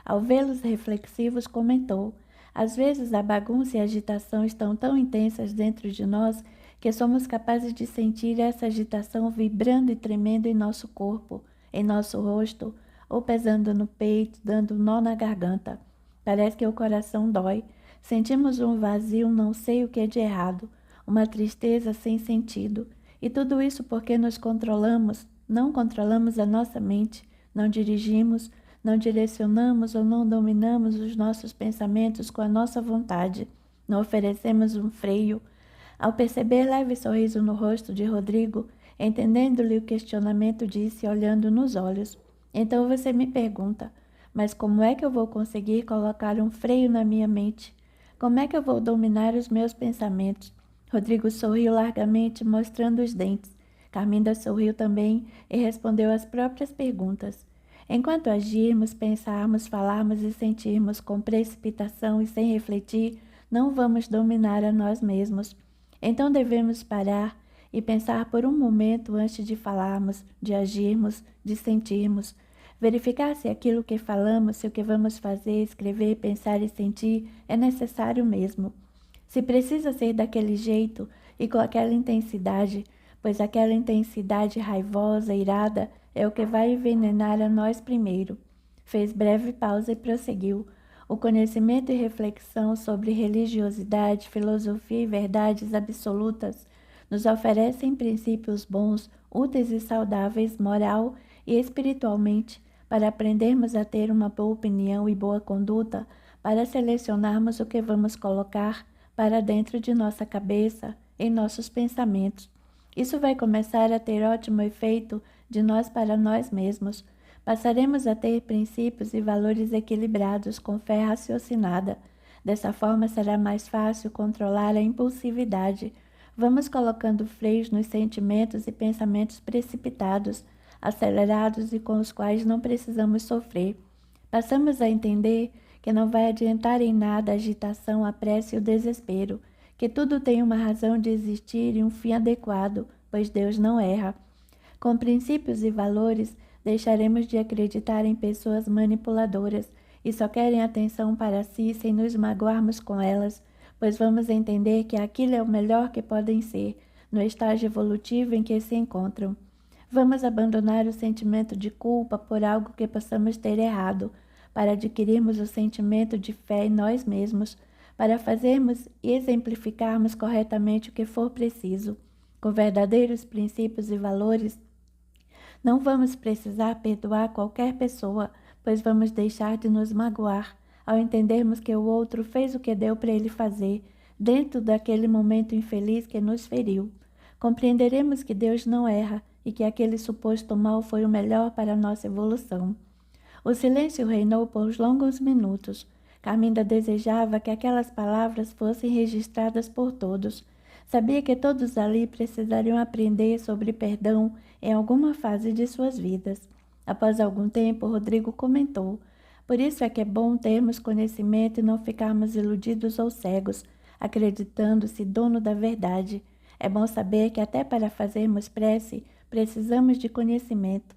Ao vê-los reflexivos, comentou: às vezes a bagunça e a agitação estão tão intensas dentro de nós que somos capazes de sentir essa agitação vibrando e tremendo em nosso corpo, em nosso rosto, ou pesando no peito, dando nó na garganta. Parece que o coração dói. Sentimos um vazio, não sei o que é de errado, uma tristeza sem sentido. E tudo isso porque nos controlamos, não controlamos a nossa mente, não dirigimos, não direcionamos ou não dominamos os nossos pensamentos com a nossa vontade. Não oferecemos um freio. Ao perceber leve sorriso no rosto de Rodrigo, entendendo-lhe o questionamento, disse, olhando nos olhos: então você me pergunta, mas como é que eu vou conseguir colocar um freio na minha mente? Como é que eu vou dominar os meus pensamentos? Rodrigo sorriu largamente, mostrando os dentes. Carminda sorriu também e respondeu às próprias perguntas. Enquanto agirmos, pensarmos, falarmos e sentirmos com precipitação e sem refletir, não vamos dominar a nós mesmos. Então devemos parar e pensar por um momento antes de falarmos, de agirmos, de sentirmos. Verificar se aquilo que falamos, se o que vamos fazer, escrever, pensar e sentir é necessário mesmo. Se precisa ser daquele jeito e com aquela intensidade, pois aquela intensidade raivosa, irada, é o que vai envenenar a nós primeiro. Fez breve pausa e prosseguiu. O conhecimento e reflexão sobre religiosidade, filosofia e verdades absolutas nos oferecem princípios bons, úteis e saudáveis moral e espiritualmente para aprendermos a ter uma boa opinião e boa conduta, para selecionarmos o que vamos colocar para dentro de nossa cabeça, em nossos pensamentos. Isso vai começar a ter ótimo efeito de nós para nós mesmos, Passaremos a ter princípios e valores equilibrados com fé raciocinada. Dessa forma será mais fácil controlar a impulsividade. Vamos colocando freios nos sentimentos e pensamentos precipitados, acelerados e com os quais não precisamos sofrer. Passamos a entender que não vai adiantar em nada a agitação, a pressa e o desespero, que tudo tem uma razão de existir e um fim adequado, pois Deus não erra. Com princípios e valores, deixaremos de acreditar em pessoas manipuladoras e só querem atenção para si sem nos magoarmos com elas, pois vamos entender que aquilo é o melhor que podem ser, no estágio evolutivo em que se encontram. Vamos abandonar o sentimento de culpa por algo que possamos ter errado, para adquirirmos o sentimento de fé em nós mesmos, para fazermos e exemplificarmos corretamente o que for preciso. Com verdadeiros princípios e valores, não vamos precisar perdoar qualquer pessoa, pois vamos deixar de nos magoar ao entendermos que o outro fez o que deu para ele fazer, dentro daquele momento infeliz que nos feriu. Compreenderemos que Deus não erra e que aquele suposto mal foi o melhor para a nossa evolução. O silêncio reinou por longos minutos. Carminda desejava que aquelas palavras fossem registradas por todos. Sabia que todos ali precisariam aprender sobre perdão em alguma fase de suas vidas. Após algum tempo, Rodrigo comentou: por isso é que é bom termos conhecimento e não ficarmos iludidos ou cegos, acreditando-se dono da verdade. É bom saber que até para fazermos prece, precisamos de conhecimento.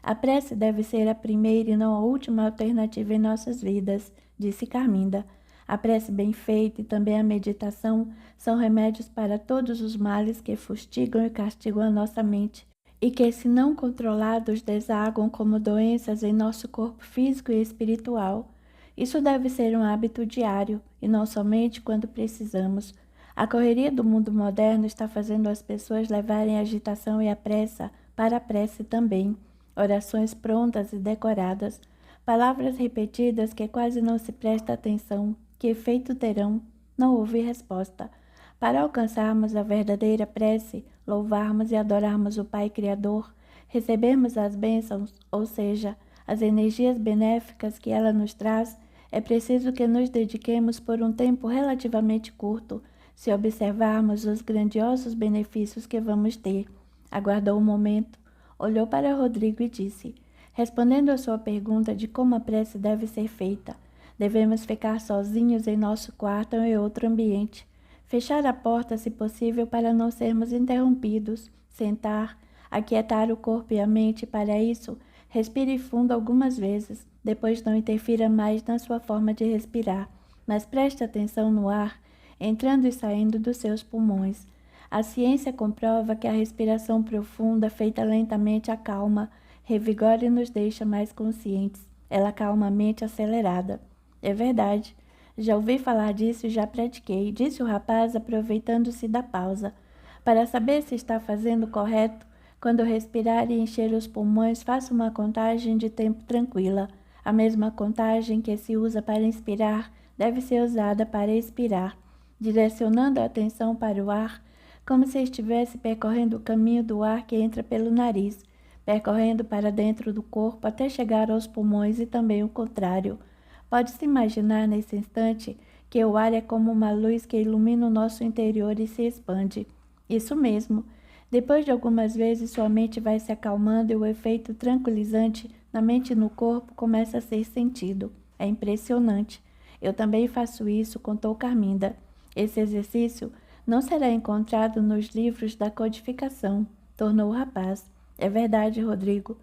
A prece deve ser a primeira e não a última alternativa em nossas vidas, disse Carminda. A prece bem feita e também a meditação são remédios para todos os males que fustigam e castigam a nossa mente e que, se não controlados, desaguam como doenças em nosso corpo físico e espiritual. Isso deve ser um hábito diário e não somente quando precisamos. A correria do mundo moderno está fazendo as pessoas levarem a agitação e a pressa para a prece também. Orações prontas e decoradas, palavras repetidas que quase não se presta atenção. Que efeito terão? Não houve resposta. Para alcançarmos a verdadeira prece, louvarmos e adorarmos o Pai Criador, recebermos as bênçãos, ou seja, as energias benéficas que ela nos traz, é preciso que nos dediquemos por um tempo relativamente curto, se observarmos os grandiosos benefícios que vamos ter. Aguardou um momento, olhou para Rodrigo e disse: respondendo à sua pergunta de como a prece deve ser feita, devemos ficar sozinhos em nosso quarto ou em outro ambiente. Fechar a porta, se possível, para não sermos interrompidos. Sentar, aquietar o corpo e a mente. Para isso, respire fundo algumas vezes. Depois não interfira mais na sua forma de respirar, mas preste atenção no ar, entrando e saindo dos seus pulmões. A ciência comprova que a respiração profunda, feita lentamente, acalma, revigora e nos deixa mais conscientes. Ela acalma a mente acelerada. É verdade. Já ouvi falar disso e já pratiquei, disse o rapaz, aproveitando-se da pausa. Para saber se está fazendo correto, quando respirar e encher os pulmões, faça uma contagem de tempo tranquila. A mesma contagem que se usa para inspirar deve ser usada para expirar, direcionando a atenção para o ar, como se estivesse percorrendo o caminho do ar que entra pelo nariz, percorrendo para dentro do corpo até chegar aos pulmões e também o contrário. Pode-se imaginar nesse instante que o ar é como uma luz que ilumina o nosso interior e se expande. Isso mesmo. Depois de algumas vezes sua mente vai se acalmando e o efeito tranquilizante na mente e no corpo começa a ser sentido. É impressionante. Eu também faço isso, contou Carminda. Esse exercício não será encontrado nos livros da codificação, tornou o rapaz. É verdade, Rodrigo.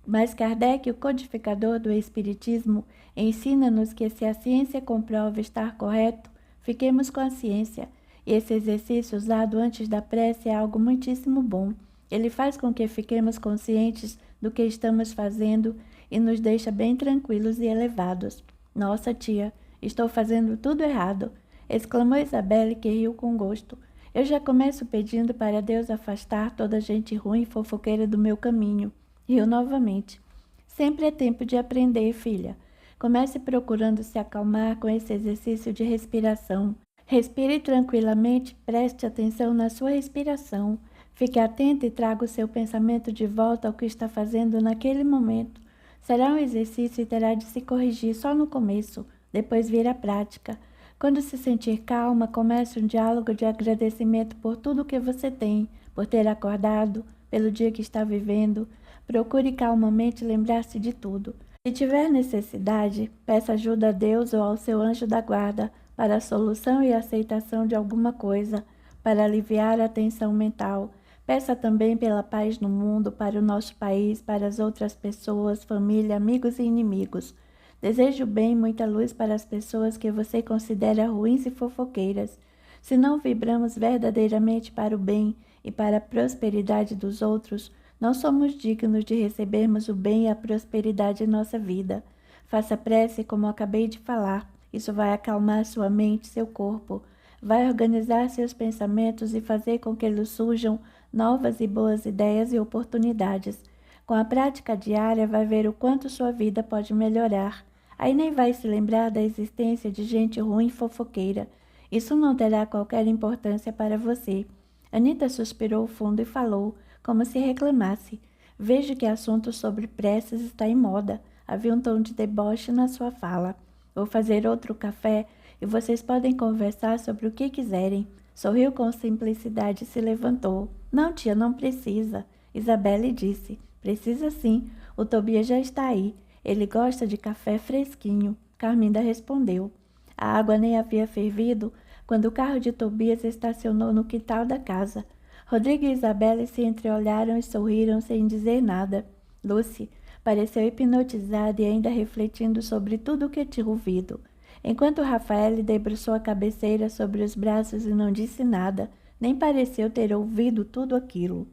Mas Kardec, o codificador do Espiritismo, ensina-nos que se a ciência comprova estar correto, fiquemos com a ciência. E esse exercício usado antes da prece é algo muitíssimo bom. Ele faz com que fiquemos conscientes do que estamos fazendo e nos deixa bem tranquilos e elevados. Nossa, tia, estou fazendo tudo errado, exclamou Isabelle, que riu com gosto. Eu já começo pedindo para Deus afastar toda a gente ruim e fofoqueira do meu caminho. Riu novamente. Sempre é tempo de aprender, filha. Comece procurando se acalmar com esse exercício de respiração. Respire tranquilamente, preste atenção na sua respiração. Fique atenta e traga o seu pensamento de volta ao que está fazendo naquele momento. Será um exercício e terá de se corrigir só no começo, depois vir a prática. Quando se sentir calma, comece um diálogo de agradecimento por tudo que você tem, por ter acordado, pelo dia que está vivendo. Procure calmamente lembrar-se de tudo. Se tiver necessidade, peça ajuda a Deus ou ao seu anjo da guarda para a solução e aceitação de alguma coisa, para aliviar a tensão mental. Peça também pela paz no mundo, para o nosso país, para as outras pessoas, família, amigos e inimigos. Desejo bem, muita luz para as pessoas que você considera ruins e fofoqueiras. Se não vibramos verdadeiramente para o bem e para a prosperidade dos outros, não somos dignos de recebermos o bem e a prosperidade em nossa vida. Faça prece como acabei de falar. Isso vai acalmar sua mente, seu corpo. Vai organizar seus pensamentos e fazer com que lhes surjam novas e boas ideias e oportunidades. Com a prática diária, vai ver o quanto sua vida pode melhorar. Aí nem vai se lembrar da existência de gente ruim e fofoqueira. Isso não terá qualquer importância para você. Anita suspirou fundo e falou, como se reclamasse. Vejo que assunto sobre preces está em moda. Havia um tom de deboche na sua fala. Vou fazer outro café e vocês podem conversar sobre o que quiserem. Sorriu com simplicidade e se levantou. Não, tia, não precisa. Isabelle disse. Precisa sim. O Tobias já está aí. Ele gosta de café fresquinho. Carminda respondeu. A água nem havia fervido quando o carro de Tobias estacionou no quintal da casa. Rodrigo e Isabelle se entreolharam e sorriram sem dizer nada. Lucy pareceu hipnotizada e ainda refletindo sobre tudo o que tinha ouvido. Enquanto Rafael debruçou a cabeceira sobre os braços e não disse nada, nem pareceu ter ouvido tudo aquilo.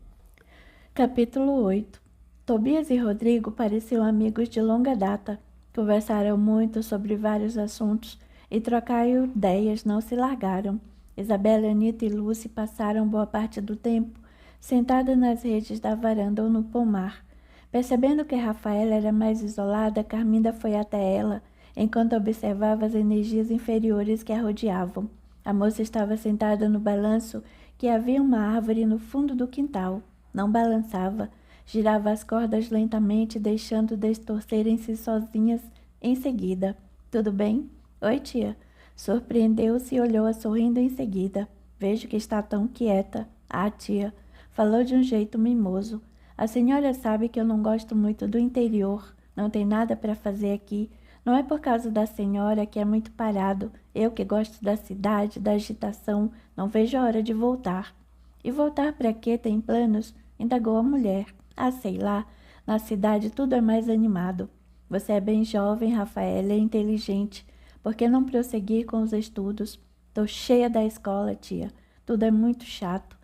Capítulo 8. Tobias e Rodrigo pareciam amigos de longa data. Conversaram muito sobre vários assuntos e trocaram ideias, não se largaram. Isabelle, Anita e Lucy passaram boa parte do tempo sentadas nas redes da varanda ou no pomar. Percebendo que Rafaela era mais isolada, Carminda foi até ela, enquanto observava as energias inferiores que a rodeavam. A moça estava sentada no balanço que havia uma árvore no fundo do quintal. Não balançava, girava as cordas lentamente, deixando distorcerem-se sozinhas em seguida. Tudo bem? Oi, tia. Surpreendeu-se e olhou-a sorrindo em seguida. Vejo que está tão quieta. Ah, tia. Falou de um jeito mimoso. A senhora sabe que eu não gosto muito do interior. Não tem nada para fazer aqui. Não é por causa da senhora que é muito parado. Eu que gosto da cidade, da agitação, não vejo a hora de voltar. E voltar para quê? Tem planos? Indagou a mulher. Ah, sei lá. Na cidade tudo é mais animado. Você é bem jovem, Rafaela, é inteligente. Por que não prosseguir com os estudos? Tô cheia da escola, tia. Tudo é muito chato.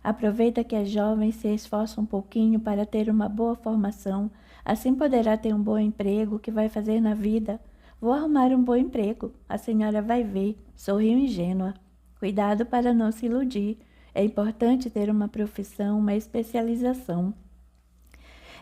Aproveita que é jovem e se esforça um pouquinho para ter uma boa formação. Assim poderá ter um bom emprego. O que vai fazer na vida? Vou arrumar um bom emprego. A senhora vai ver. Sorriu ingênua. Cuidado para não se iludir. É importante ter uma profissão, uma especialização.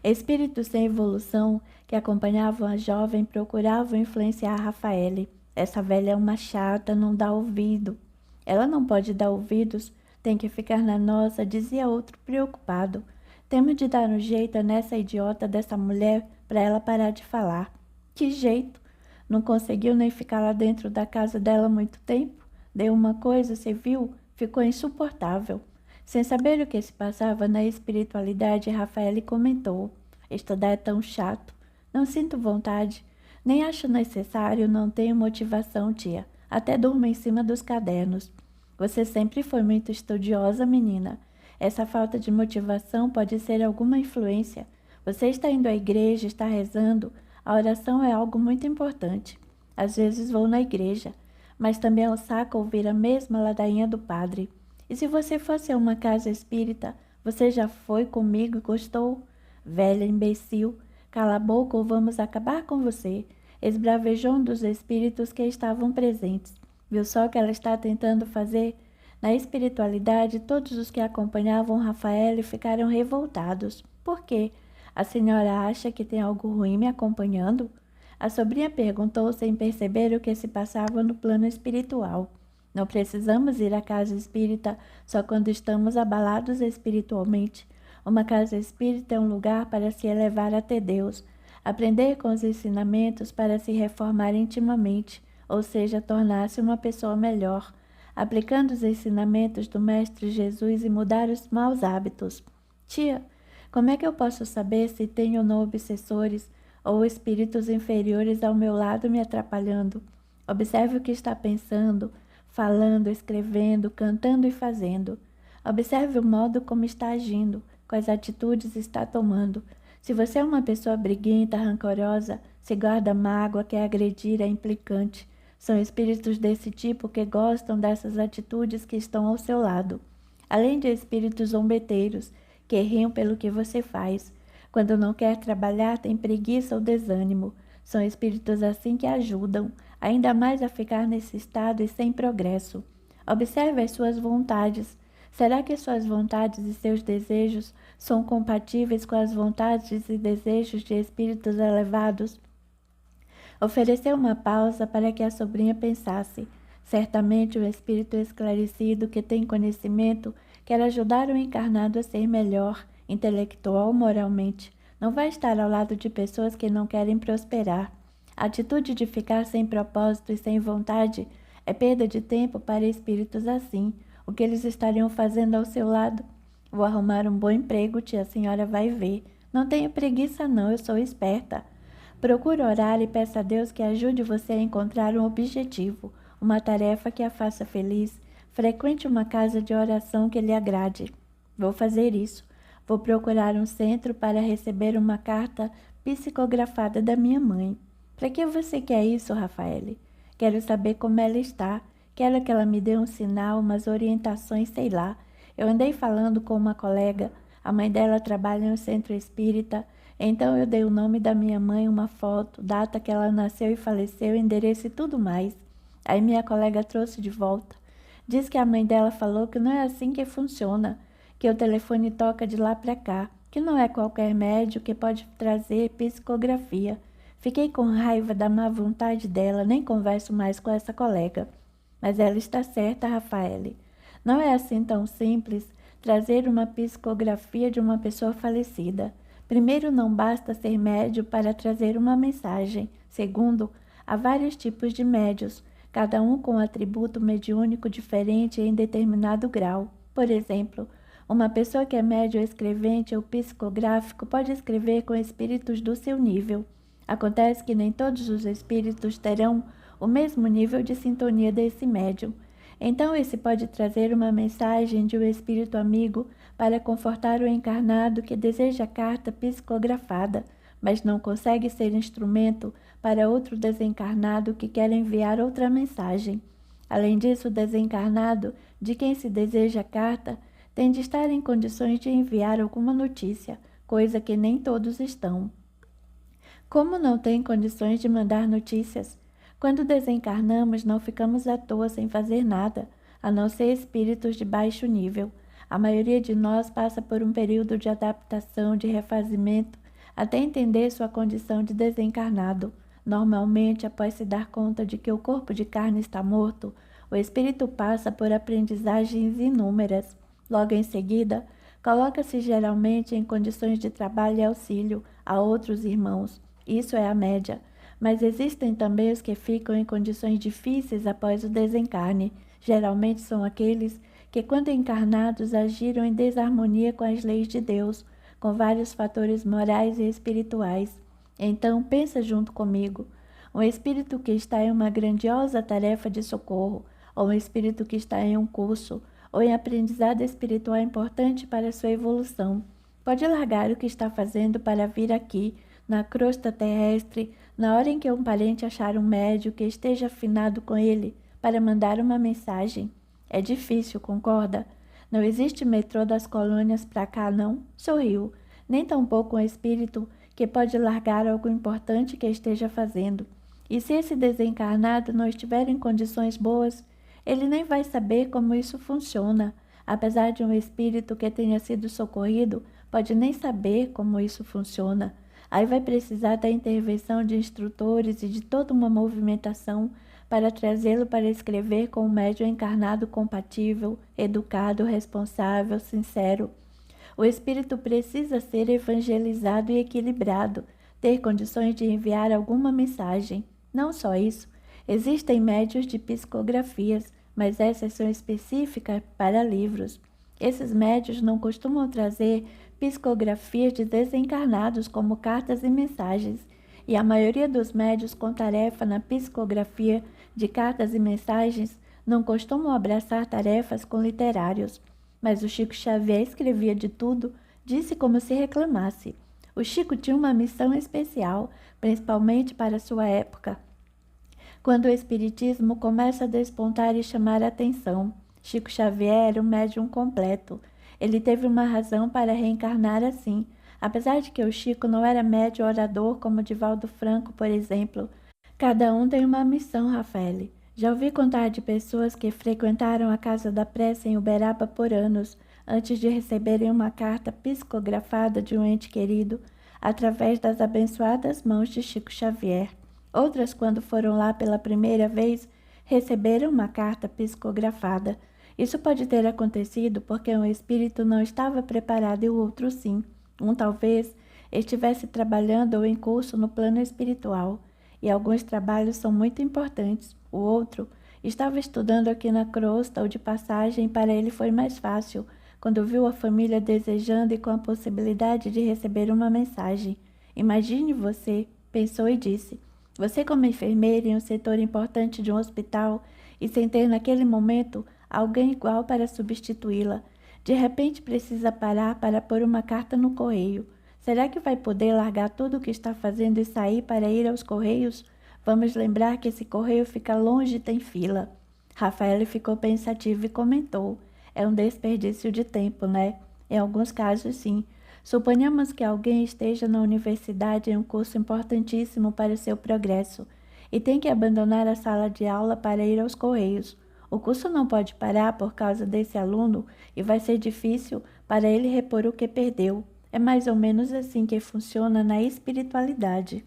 Espíritos sem evolução que acompanhavam a jovem procuravam influenciar Rafaele. Essa velha é uma chata, não dá ouvido. Ela não pode dar ouvidos, tem que ficar na nossa, dizia outro preocupado. Temos de dar um jeito nessa idiota dessa mulher para ela parar de falar. Que jeito? Não conseguiu nem ficar lá dentro da casa dela muito tempo? Deu uma coisa, você viu? Ficou insuportável. Sem saber o que se passava na espiritualidade, Rafaele comentou. Estudar é tão chato. Não sinto vontade. Nem acho necessário, não tenho motivação, tia. Até durmo em cima dos cadernos. Você sempre foi muito estudiosa, menina. Essa falta de motivação pode ser alguma influência. Você está indo à igreja, está rezando. A oração é algo muito importante. Às vezes vou na igreja, mas também é um saco ouvir a mesma ladainha do padre. E se você fosse a uma casa espírita, você já foi comigo e gostou? Velha imbecil, cala a boca ou vamos acabar com você, esbravejou um dos espíritos que estavam presentes. Viu só o que ela está tentando fazer? Na espiritualidade, todos os que acompanhavam Rafael ficaram revoltados. Por quê? A senhora acha que tem algo ruim me acompanhando? A sobrinha perguntou sem perceber o que se passava no plano espiritual. Não precisamos ir à casa espírita só quando estamos abalados espiritualmente. Uma casa espírita é um lugar para se elevar até Deus. Aprender com os ensinamentos para se reformar intimamente, ou seja, tornar-se uma pessoa melhor, aplicando os ensinamentos do Mestre Jesus e mudar os maus hábitos. Tia, como é que eu posso saber se tenho ou não obsessores ou espíritos inferiores ao meu lado me atrapalhando? Observe o que está pensando, falando, escrevendo, cantando e fazendo. Observe o modo como está agindo, quais atitudes está tomando. Se você é uma pessoa briguenta, rancorosa, se guarda mágoa, quer agredir, é implicante. São espíritos desse tipo que gostam dessas atitudes que estão ao seu lado. Além de espíritos zombeteiros, que riam pelo que você faz. Quando não quer trabalhar, tem preguiça ou desânimo. São espíritos assim que ajudam, ainda mais a ficar nesse estado e sem progresso. Observe as suas vontades. Será que suas vontades e seus desejos são compatíveis com as vontades e desejos de espíritos elevados? Ofereceu uma pausa para que a sobrinha pensasse. Certamente o espírito esclarecido que tem conhecimento quer ajudar o encarnado a ser melhor, intelectual ou moralmente. Não vai estar ao lado de pessoas que não querem prosperar. A atitude de ficar sem propósito e sem vontade é perda de tempo para espíritos assim. O que eles estariam fazendo ao seu lado? Vou arrumar um bom emprego, tia, a senhora vai ver. Não tenho preguiça não, eu sou esperta. Procure orar e peça a Deus que ajude você a encontrar um objetivo, uma tarefa que a faça feliz. Frequente uma casa de oração que lhe agrade. Vou fazer isso. Vou procurar um centro para receber uma carta psicografada da minha mãe. Para que você quer isso, Rafaele? Quero saber como ela está. Quero que ela me dê um sinal, umas orientações, sei lá. Eu andei falando com uma colega. A mãe dela trabalha no centro espírita. Então eu dei o nome da minha mãe, uma foto, data que ela nasceu e faleceu, endereço e tudo mais. Aí minha colega trouxe de volta. Diz que a mãe dela falou que não é assim que funciona, que o telefone toca de lá para cá, que não é qualquer médio que pode trazer psicografia. Fiquei com raiva da má vontade dela, nem converso mais com essa colega. Mas ela está certa, Rafaele. Não é assim tão simples trazer uma psicografia de uma pessoa falecida. Primeiro, não basta ser médio para trazer uma mensagem. Segundo, há vários tipos de médios, cada um com um atributo mediúnico diferente em determinado grau. Por exemplo, uma pessoa que é médio escrevente ou psicográfico pode escrever com espíritos do seu nível. Acontece que nem todos os espíritos terão o mesmo nível de sintonia desse médium. Então, esse pode trazer uma mensagem de um espírito amigo para confortar o encarnado que deseja a carta psicografada, mas não consegue ser instrumento para outro desencarnado que quer enviar outra mensagem. Além disso, o desencarnado de quem se deseja a carta tem de estar em condições de enviar alguma notícia, coisa que nem todos estão. Como não tem condições de mandar notícias? Quando desencarnamos, não ficamos à toa sem fazer nada, a não ser espíritos de baixo nível. A maioria de nós passa por um período de adaptação, de refazimento, até entender sua condição de desencarnado. Normalmente, após se dar conta de que o corpo de carne está morto, o espírito passa por aprendizagens inúmeras. Logo em seguida, coloca-se geralmente em condições de trabalho e auxílio a outros irmãos. Isso é a média. Mas existem também os que ficam em condições difíceis após o desencarne. Geralmente são aqueles que, quando encarnados, agiram em desarmonia com as leis de Deus, com vários fatores morais e espirituais. Então, pensa junto comigo. Um espírito que está em uma grandiosa tarefa de socorro, ou um espírito que está em um curso, ou em aprendizado espiritual importante para sua evolução, pode largar o que está fazendo para vir aqui, na crosta terrestre, na hora em que um parente achar um médio que esteja afinado com ele para mandar uma mensagem. É difícil, concorda? Não existe metrô das colônias para cá, não? Sorriu. Nem tampouco um espírito que pode largar algo importante que esteja fazendo. E se esse desencarnado não estiver em condições boas, ele nem vai saber como isso funciona. Apesar de um espírito que tenha sido socorrido, pode nem saber como isso funciona. Aí vai precisar da intervenção de instrutores e de toda uma movimentação para trazê-lo para escrever com um médium encarnado compatível, educado, responsável, sincero. O espírito precisa ser evangelizado e equilibrado, ter condições de enviar alguma mensagem. Não só isso, existem médios de psicografias, mas essas são específicas para livros. Esses médios não costumam trazer psicografias de desencarnados como cartas e mensagens, e a maioria dos médios com tarefa na psicografia de cartas e mensagens não costumam abraçar tarefas com literários. Mas o Chico Xavier escrevia de tudo, disse como se reclamasse. O Chico tinha uma missão especial, principalmente para sua época, quando o espiritismo começa a despontar e chamar a atenção. Chico Xavier era um médium completo. Ele teve uma razão para reencarnar assim, apesar de que o Chico não era médium orador como Divaldo Franco, por exemplo. Cada um tem uma missão, Rafael. Já ouvi contar de pessoas que frequentaram a Casa da Prece em Uberaba por anos, antes de receberem uma carta psicografada de um ente querido, através das abençoadas mãos de Chico Xavier. Outras, quando foram lá pela primeira vez, receberam uma carta psicografada. Isso pode ter acontecido porque um espírito não estava preparado e o outro sim. Um talvez estivesse trabalhando ou em curso no plano espiritual, e alguns trabalhos são muito importantes. O outro estava estudando aqui na crosta ou de passagem, e para ele foi mais fácil, quando viu a família desejando e com a possibilidade de receber uma mensagem. Imagine você, pensou e disse, você como enfermeira em um setor importante de um hospital e sem ter naquele momento alguém igual para substituí-la. De repente precisa parar para pôr uma carta no correio. Será que vai poder largar tudo o que está fazendo e sair para ir aos correios? Vamos lembrar que esse correio fica longe e tem fila. Rafael ficou pensativo e comentou. É um desperdício de tempo, né? Em alguns casos, sim. Suponhamos que alguém esteja na universidade em um curso importantíssimo para o seu progresso e tem que abandonar a sala de aula para ir aos correios. O curso não pode parar por causa desse aluno e vai ser difícil para ele repor o que perdeu. É mais ou menos assim que funciona na espiritualidade.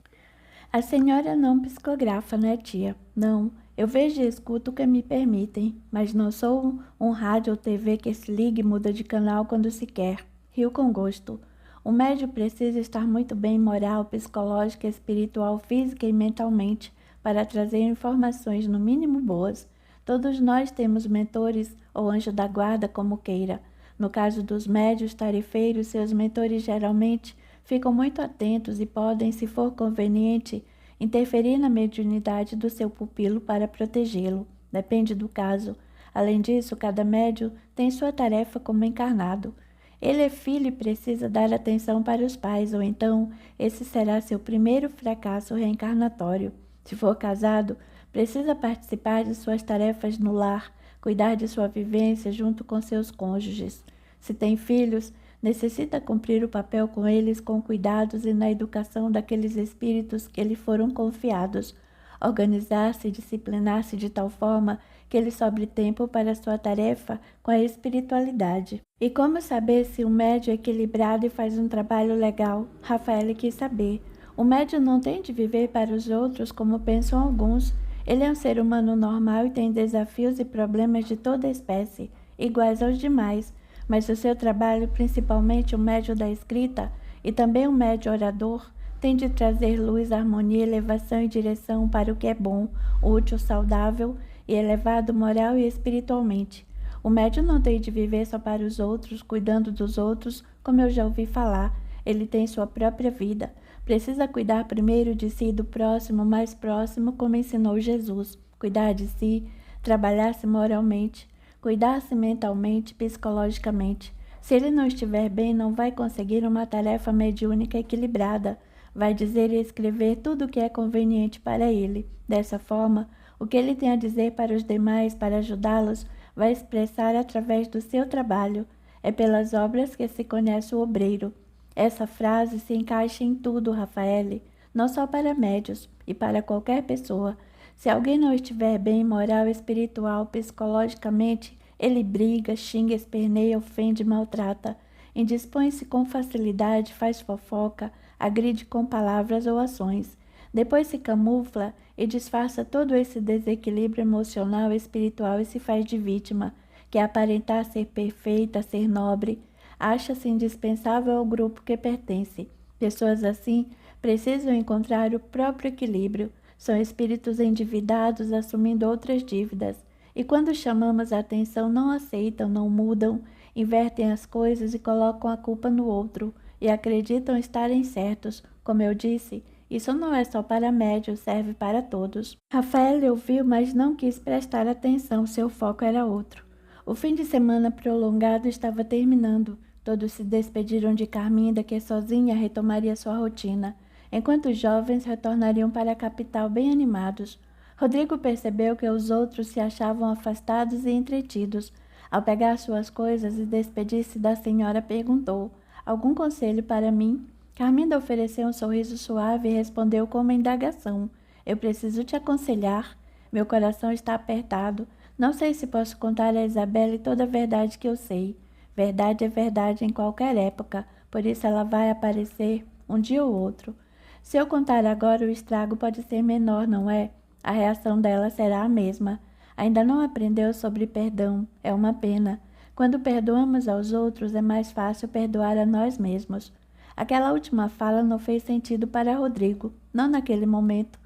A senhora não psicografa, né, tia? Não. Eu vejo e escuto o que me permitem, mas não sou um rádio ou TV que se liga e muda de canal quando se quer. Riu com gosto. O médium precisa estar muito bem moral, psicológica, espiritual, física e mentalmente para trazer informações no mínimo boas. Todos nós temos mentores ou anjo da guarda, como queira. No caso dos médios tarefeiros, seus mentores geralmente ficam muito atentos e podem, se for conveniente, interferir na mediunidade do seu pupilo para protegê-lo. Depende do caso. Além disso, cada médium tem sua tarefa como encarnado. Ele é filho e precisa dar atenção para os pais, ou então esse será seu primeiro fracasso reencarnatório. Se for casado, precisa participar de suas tarefas no lar, cuidar de sua vivência junto com seus cônjuges. Se tem filhos, necessita cumprir o papel com eles com cuidados e na educação daqueles espíritos que lhe foram confiados, organizar-se e disciplinar-se de tal forma que lhe sobre tempo para sua tarefa com a espiritualidade. E como saber se o médium é equilibrado e faz um trabalho legal? Rafael quis saber. O médium não tem de viver para os outros como pensam alguns. Ele é um ser humano normal e tem desafios e problemas de toda espécie, iguais aos demais, mas o seu trabalho, principalmente o médium da escrita e também o médium orador, tem de trazer luz, harmonia, elevação e direção para o que é bom, útil, saudável e elevado moral e espiritualmente. O médium não tem de viver só para os outros, cuidando dos outros, como eu já ouvi falar. Ele tem sua própria vida. Precisa cuidar primeiro de si e do próximo, mais próximo, como ensinou Jesus. Cuidar de si, trabalhar-se moralmente, cuidar-se mentalmente, psicologicamente. Se ele não estiver bem, não vai conseguir uma tarefa mediúnica equilibrada. Vai dizer e escrever tudo o que é conveniente para ele. Dessa forma, o que ele tem a dizer para os demais, para ajudá-los, vai expressar através do seu trabalho. É pelas obras que se conhece o obreiro. Essa frase se encaixa em tudo, Rafael, não só para médios e para qualquer pessoa. Se alguém não estiver bem moral, espiritual, psicologicamente, ele briga, xinga, esperneia, ofende, maltrata, indispõe-se com facilidade, faz fofoca, agride com palavras ou ações. Depois se camufla e disfarça todo esse desequilíbrio emocional e espiritual e se faz de vítima, que aparentar ser perfeita, ser nobre, acha-se indispensável ao grupo que pertence. Pessoas assim precisam encontrar o próprio equilíbrio. São espíritos endividados assumindo outras dívidas. E quando chamamos a atenção, não aceitam, não mudam, invertem as coisas e colocam a culpa no outro. E acreditam estarem certos. Como eu disse, isso não é só para médios, serve para todos. Rafael ouviu, mas não quis prestar atenção, seu foco era outro. O fim de semana prolongado estava terminando. Todos se despediram de Carminda, que sozinha retomaria sua rotina, enquanto os jovens retornariam para a capital bem animados. Rodrigo percebeu que os outros se achavam afastados e entretidos. Ao pegar suas coisas e despedir-se da senhora, perguntou: "Algum conselho para mim?" Carminda ofereceu um sorriso suave e respondeu com uma indagação: "Eu preciso te aconselhar. Meu coração está apertado. Não sei se posso contar a Isabelle toda a verdade que eu sei. Verdade é verdade em qualquer época, por isso ela vai aparecer um dia ou outro. Se eu contar agora, o estrago pode ser menor, não é? A reação dela será a mesma. Ainda não aprendeu sobre perdão. É uma pena. Quando perdoamos aos outros, é mais fácil perdoar a nós mesmos." Aquela última fala não fez sentido para Rodrigo, não naquele momento.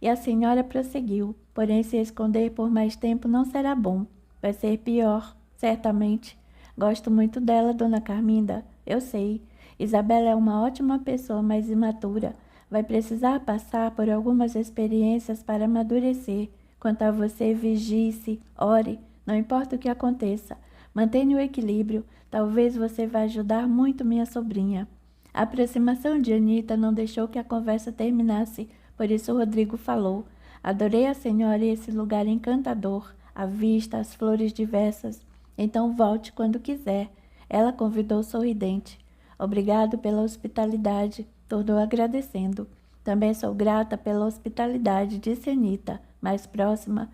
E a senhora prosseguiu: "Porém, se esconder por mais tempo não será bom. Vai ser pior, certamente. Gosto muito dela, dona Carminda. Eu sei. Isabela é uma ótima pessoa, mas imatura. Vai precisar passar por algumas experiências para amadurecer. Quanto a você, vigie-se, ore, não importa o que aconteça. Mantenha o equilíbrio. Talvez você vá ajudar muito minha sobrinha." A aproximação de Anita não deixou que a conversa terminasse, por isso Rodrigo falou: "Adorei a senhora e esse lugar encantador, a vista, as flores diversas. Então volte quando quiser." Ela convidou sorridente. "Obrigado pela hospitalidade", tornou agradecendo. "Também sou grata pela hospitalidade", disse Anita, mais próxima.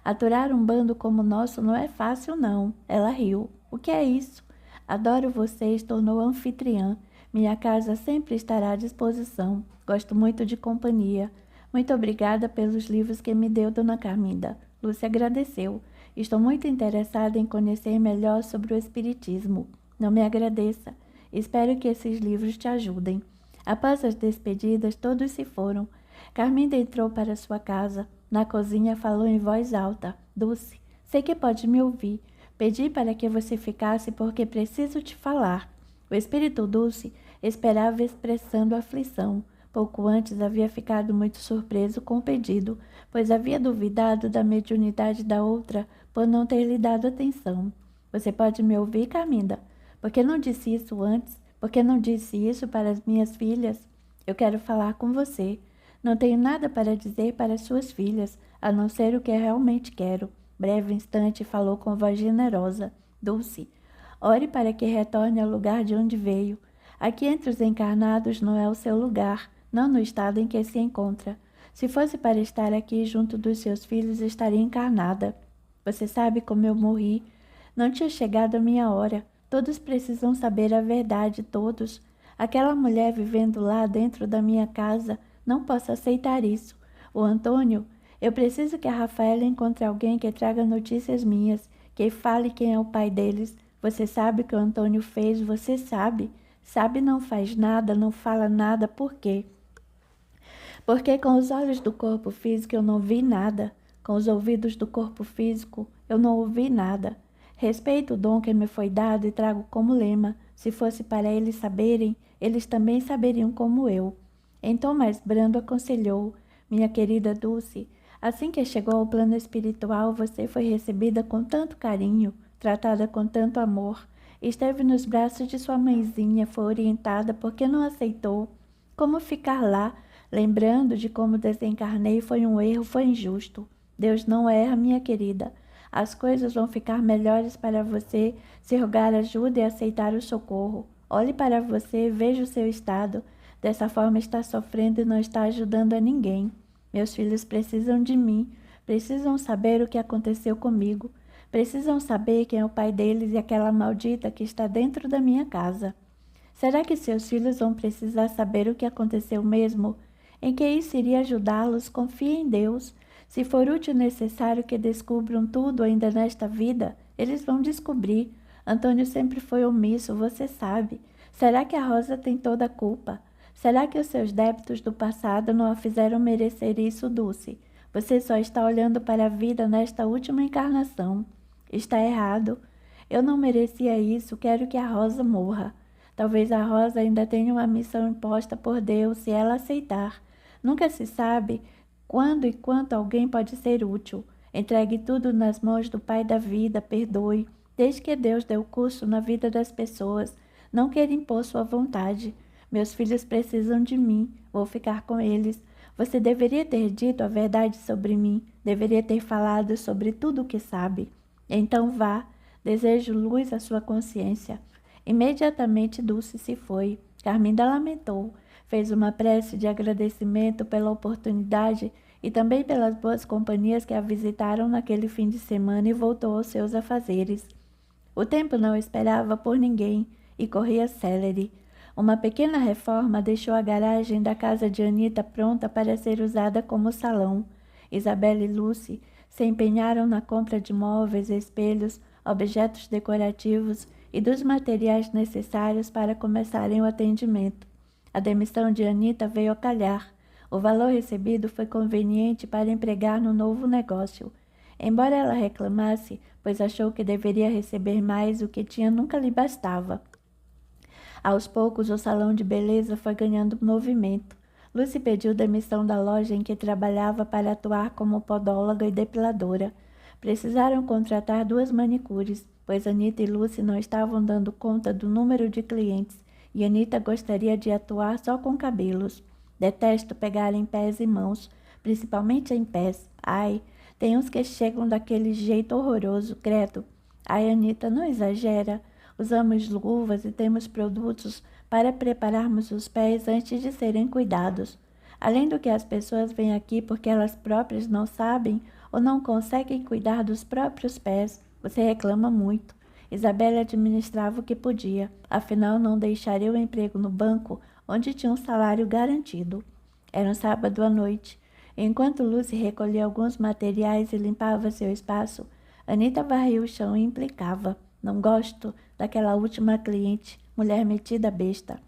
"Aturar um bando como o nosso não é fácil, não." Ela riu. "O que é isso?" "Adoro vocês", tornou anfitriã. "Minha casa sempre estará à disposição. Gosto muito de companhia." "Muito obrigada pelos livros que me deu, dona Carminda." Lúcia agradeceu. "Estou muito interessada em conhecer melhor sobre o espiritismo." "Não me agradeça. Espero que esses livros te ajudem." Após as despedidas, todos se foram. Carminda entrou para sua casa. Na cozinha, falou em voz alta: "Dulce, sei que pode me ouvir. Pedi para que você ficasse porque preciso te falar." O espírito Dulce esperava expressando aflição. Pouco antes havia ficado muito surpreso com o pedido, pois havia duvidado da mediunidade da outra por não ter lhe dado atenção. "Você pode me ouvir, Carminda? Por que não disse isso antes? Por que não disse isso para as minhas filhas? Eu quero falar com você. Não tenho nada para dizer para as suas filhas, a não ser o que realmente quero." Breve instante falou com voz generosa: "Dulce, ore para que retorne ao lugar de onde veio. Aqui entre os encarnados não é o seu lugar, não no estado em que se encontra. Se fosse para estar aqui junto dos seus filhos, estaria encarnada. Você sabe como eu morri. Não tinha chegado a minha hora. Todos precisam saber a verdade, todos. Aquela mulher vivendo lá dentro da minha casa, não posso aceitar isso. O Antônio, eu preciso que a Rafaela encontre alguém que traga notícias minhas, que fale quem é o pai deles. Você sabe o que o Antônio fez, você sabe. Sabe, não faz nada, não fala nada, por quê? Porque com os olhos do corpo físico eu não vi nada, com os ouvidos do corpo físico eu não ouvi nada. Respeito o dom que me foi dado e trago como lema: se fosse para eles saberem, eles também saberiam como eu." Em tom mais brando aconselhou: "Minha querida Dulce, assim que chegou ao plano espiritual, você foi recebida com tanto carinho, tratada com tanto amor. Esteve nos braços de sua mãezinha, foi orientada porque não aceitou. Como ficar lá, lembrando de como desencarnei, foi um erro, foi injusto. Deus não erra, minha querida. As coisas vão ficar melhores para você se rogar ajuda e aceitar o socorro. Olhe para você, veja o seu estado. Dessa forma está sofrendo e não está ajudando a ninguém. Meus filhos precisam de mim, precisam saber o que aconteceu comigo. Precisam saber quem é o pai deles e aquela maldita que está dentro da minha casa. Será que seus filhos vão precisar saber o que aconteceu mesmo? Em que isso iria ajudá-los? Confie em Deus. Se for útil e necessário que descubram tudo ainda nesta vida, eles vão descobrir. Antônio sempre foi omisso, você sabe. Será que a Rosa tem toda a culpa? Será que os seus débitos do passado não a fizeram merecer isso, Dulce? Você só está olhando para a vida nesta última encarnação. Está errado. Eu não merecia isso, quero que a Rosa morra. Talvez a Rosa ainda tenha uma missão imposta por Deus, se ela aceitar. Nunca se sabe quando e quanto alguém pode ser útil. Entregue tudo nas mãos do Pai da vida, perdoe. Desde que Deus deu curso na vida das pessoas, não queira impor sua vontade. Meus filhos precisam de mim, vou ficar com eles. Você deveria ter dito a verdade sobre mim, deveria ter falado sobre tudo o que sabe. Então vá, desejo luz à sua consciência. Imediatamente Dulce se foi. Carminda lamentou, fez uma prece de agradecimento pela oportunidade e também pelas boas companhias que a visitaram naquele fim de semana e voltou aos seus afazeres. O tempo não esperava por ninguém e corria célere. Uma pequena reforma deixou a garagem da casa de Anita pronta para ser usada como salão. Isabela e Lucy se empenharam na compra de móveis, espelhos, objetos decorativos e dos materiais necessários para começarem o atendimento. A demissão de Anita veio a calhar. O valor recebido foi conveniente para empregar no novo negócio. Embora ela reclamasse, pois achou que deveria receber mais, o que tinha nunca lhe bastava. Aos poucos, o salão de beleza foi ganhando movimento. Lucy pediu demissão da loja em que trabalhava para atuar como podóloga e depiladora. Precisaram contratar 2 manicures, pois Anita e Lucy não estavam dando conta do número de clientes e Anita gostaria de atuar só com cabelos. Detesto pegar em pés e mãos, principalmente em pés. Ai, tem uns que chegam daquele jeito horroroso, credo. Ai, Anita, não exagera. Usamos luvas e temos produtos para prepararmos os pés antes de serem cuidados. Além do que as pessoas vêm aqui porque elas próprias não sabem ou não conseguem cuidar dos próprios pés. Você reclama muito. Isabela administrava o que podia, afinal não deixaria o emprego no banco, onde tinha um salário garantido. Era um sábado à noite. Enquanto Lucy recolhia alguns materiais e limpava seu espaço, Anita varria o chão e implicava. Não gosto daquela última cliente, mulher metida besta.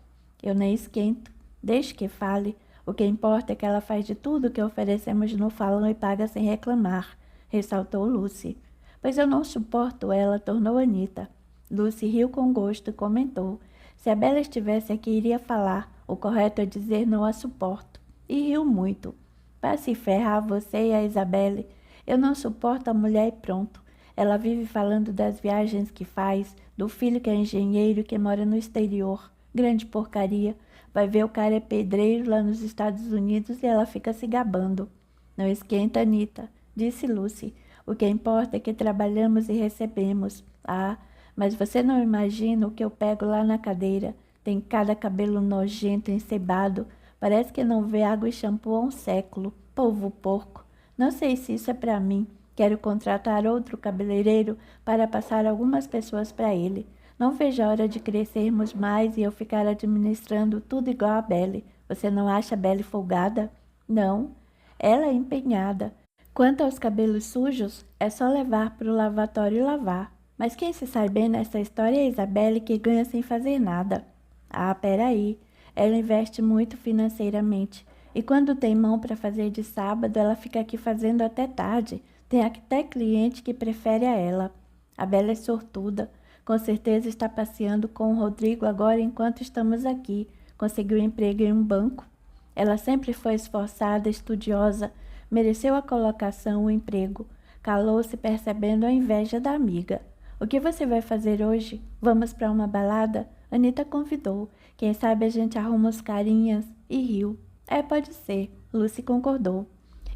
Eu nem esquento, deixe que fale. O que importa é que ela faz de tudo que oferecemos no falão e paga sem reclamar, ressaltou Lucy. Pois eu não suporto ela, tornou Anita. Lucy riu com gosto e comentou. Se a Bela estivesse aqui, iria falar. O correto é dizer não a suporto. E riu muito. Para se ferrar você e a Isabelle. Eu não suporto a mulher e pronto. Ela vive falando das viagens que faz, do filho que é engenheiro que mora no exterior. Grande porcaria. Vai ver o cara é pedreiro lá nos Estados Unidos e ela fica se gabando. Não esquenta, Anita, disse Lucy. O que importa é que trabalhamos e recebemos. Ah, mas você não imagina o que eu pego lá na cadeira. Tem cada cabelo nojento, encebado. Parece que não vê água e shampoo há um século. Povo porco. Não sei se isso é para mim. Quero contratar outro cabeleireiro para passar algumas pessoas para ele. Não vejo a hora de crescermos mais e eu ficar administrando tudo igual a Belle. Você não acha a Belle folgada? Não. Ela é empenhada. Quanto aos cabelos sujos, é só levar para o lavatório e lavar. Mas quem se sai bem nessa história é a Isabelle, que ganha sem fazer nada. Ah, peraí. Ela investe muito financeiramente. E quando tem mão para fazer de sábado, ela fica aqui fazendo até tarde. Tem até cliente que prefere a ela. A Bela é sortuda. Com certeza está passeando com o Rodrigo agora enquanto estamos aqui. Conseguiu emprego em um banco. Ela sempre foi esforçada, estudiosa. Mereceu a colocação, o emprego. Calou-se percebendo a inveja da amiga. O que você vai fazer hoje? Vamos para uma balada? Anita convidou. Quem sabe a gente arruma os carinhas? E riu. É, pode ser. Lucy concordou.